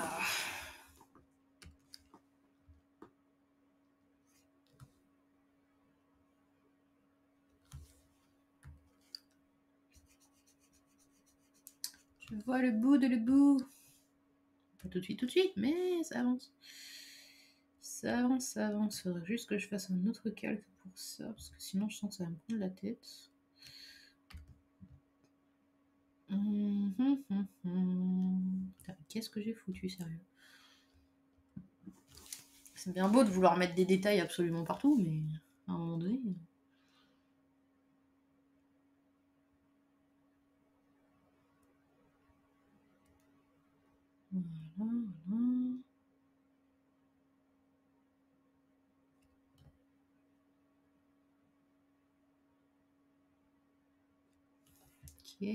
Speaker 1: Je vois le bout de le bout. Pas tout de suite, mais ça avance. Ça avance, ça avance. Faudrait juste que je fasse un autre calque pour ça, parce que sinon je sens que ça va me prendre la tête. Qu'est-ce que j'ai foutu, sérieux? C'est bien beau de vouloir mettre des détails absolument partout, mais à un moment donné. Voilà, voilà. Ok.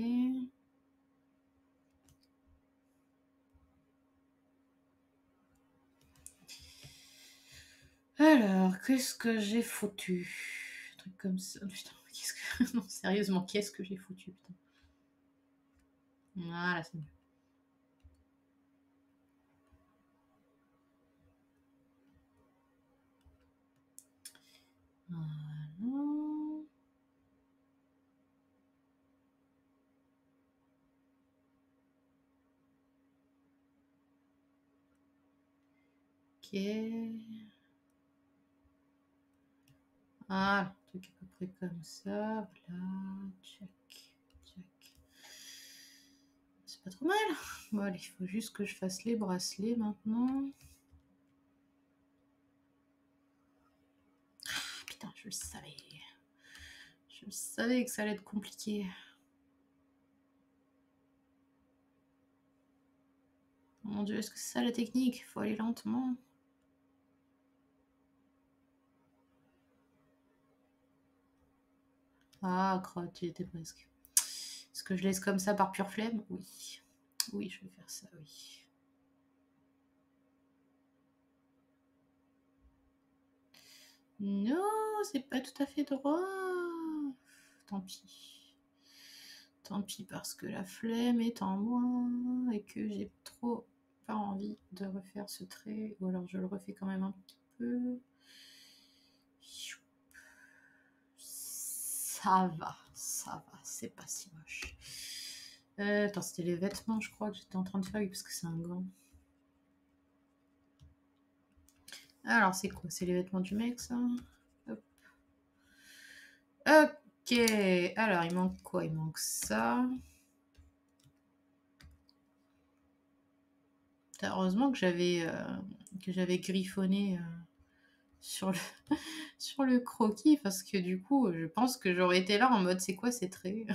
Speaker 1: Alors, qu'est-ce que j'ai foutu? Un truc comme ça. Putain, qu'est-ce que... Non, sérieusement, qu'est-ce que j'ai foutu, putain. Voilà, c'est mieux. Voilà. Ok. Ah, un truc à peu près comme ça. Voilà. Check. Check. C'est pas trop mal. Bon, allez, il faut juste que je fasse les bracelets maintenant. Ah, putain, je le savais. Je savais que ça allait être compliqué. Mon Dieu, est-ce que c'est ça la technique? Il faut aller lentement. Ah, crotte, il était presque. Est-ce que je laisse comme ça par pure flemme? Oui. Oui, je vais faire ça, oui. Non, c'est pas tout à fait droit. Tant pis. Tant pis parce que la flemme est en moi et que j'ai trop pas envie de refaire ce trait. Ou alors je le refais quand même un petit peu. Ça va, c'est pas si moche. Attends, c'était les vêtements, je crois que j'étais en train de faire, oui, parce que c'est un gant. Alors, c'est quoi? C'est les vêtements du mec, ça? Hop. Ok, alors, il manque quoi? Il manque ça. Heureusement que j'avais griffonné sur le, sur le croquis, parce que du coup, je pense que j'aurais été là en mode, c'est quoi ces traits?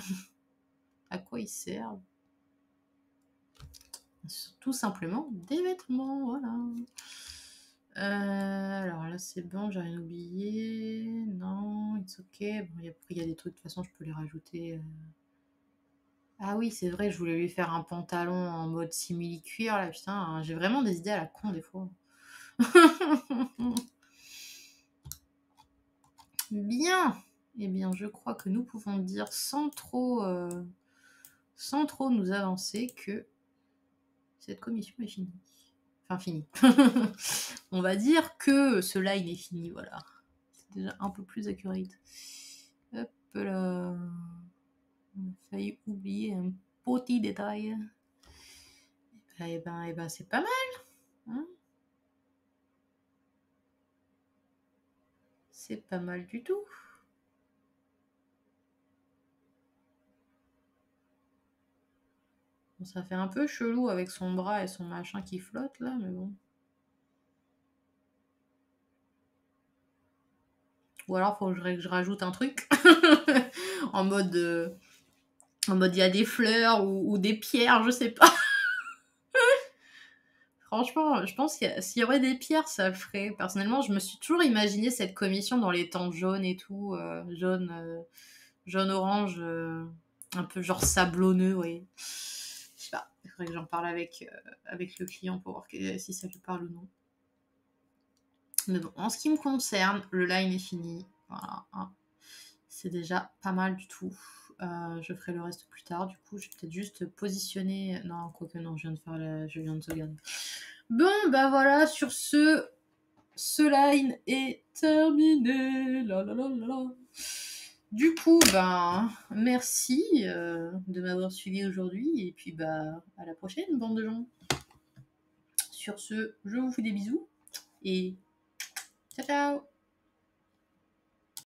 Speaker 1: À quoi ils servent? Tout simplement des vêtements, voilà. Alors là, c'est bon, j'ai rien oublié. Non, it's ok. Bon, après, il y a des trucs, de toute façon, je peux les rajouter. Ah oui, c'est vrai, je voulais lui faire un pantalon en mode simili-cuir, là, putain. Hein, j'ai vraiment des idées à la con, des fois. Bien. Eh bien, je crois que nous pouvons dire sans trop nous avancer que cette commission est finie. Enfin, finie. On va dire que ce line est fini, voilà. C'est déjà un peu plus accurate. Hop là. On a failli oublier un petit détail. Eh ben, c'est pas mal. Hein, c'est pas mal du tout. Bon, ça fait un peu chelou avec son bras et son machin qui flotte là, mais bon. Ou alors faut que je rajoute un truc en mode il y a des fleurs ou des pierres, je sais pas. Franchement, je pense qu'il s'il y aurait des pierres, ça le ferait. Personnellement, je me suis toujours imaginé cette commission dans les temps jaunes et tout, jaune orange, un peu genre sablonneux, oui. Je sais pas, il faudrait que j'en parle avec le client pour voir si ça lui parle ou non. Mais bon, en ce qui me concerne, le line est fini. Voilà, hein. C'est déjà pas mal du tout. Je ferai le reste plus tard. Du coup, je vais peut-être juste positionner. Non, quoique non, je viens de sauvegarder. Bon, bah voilà, sur ce line est terminé. La la la la la. Du coup, ben, merci de m'avoir suivi aujourd'hui. Et puis, bah, à la prochaine, bande de gens. Sur ce, je vous fais des bisous. Et ciao, ciao!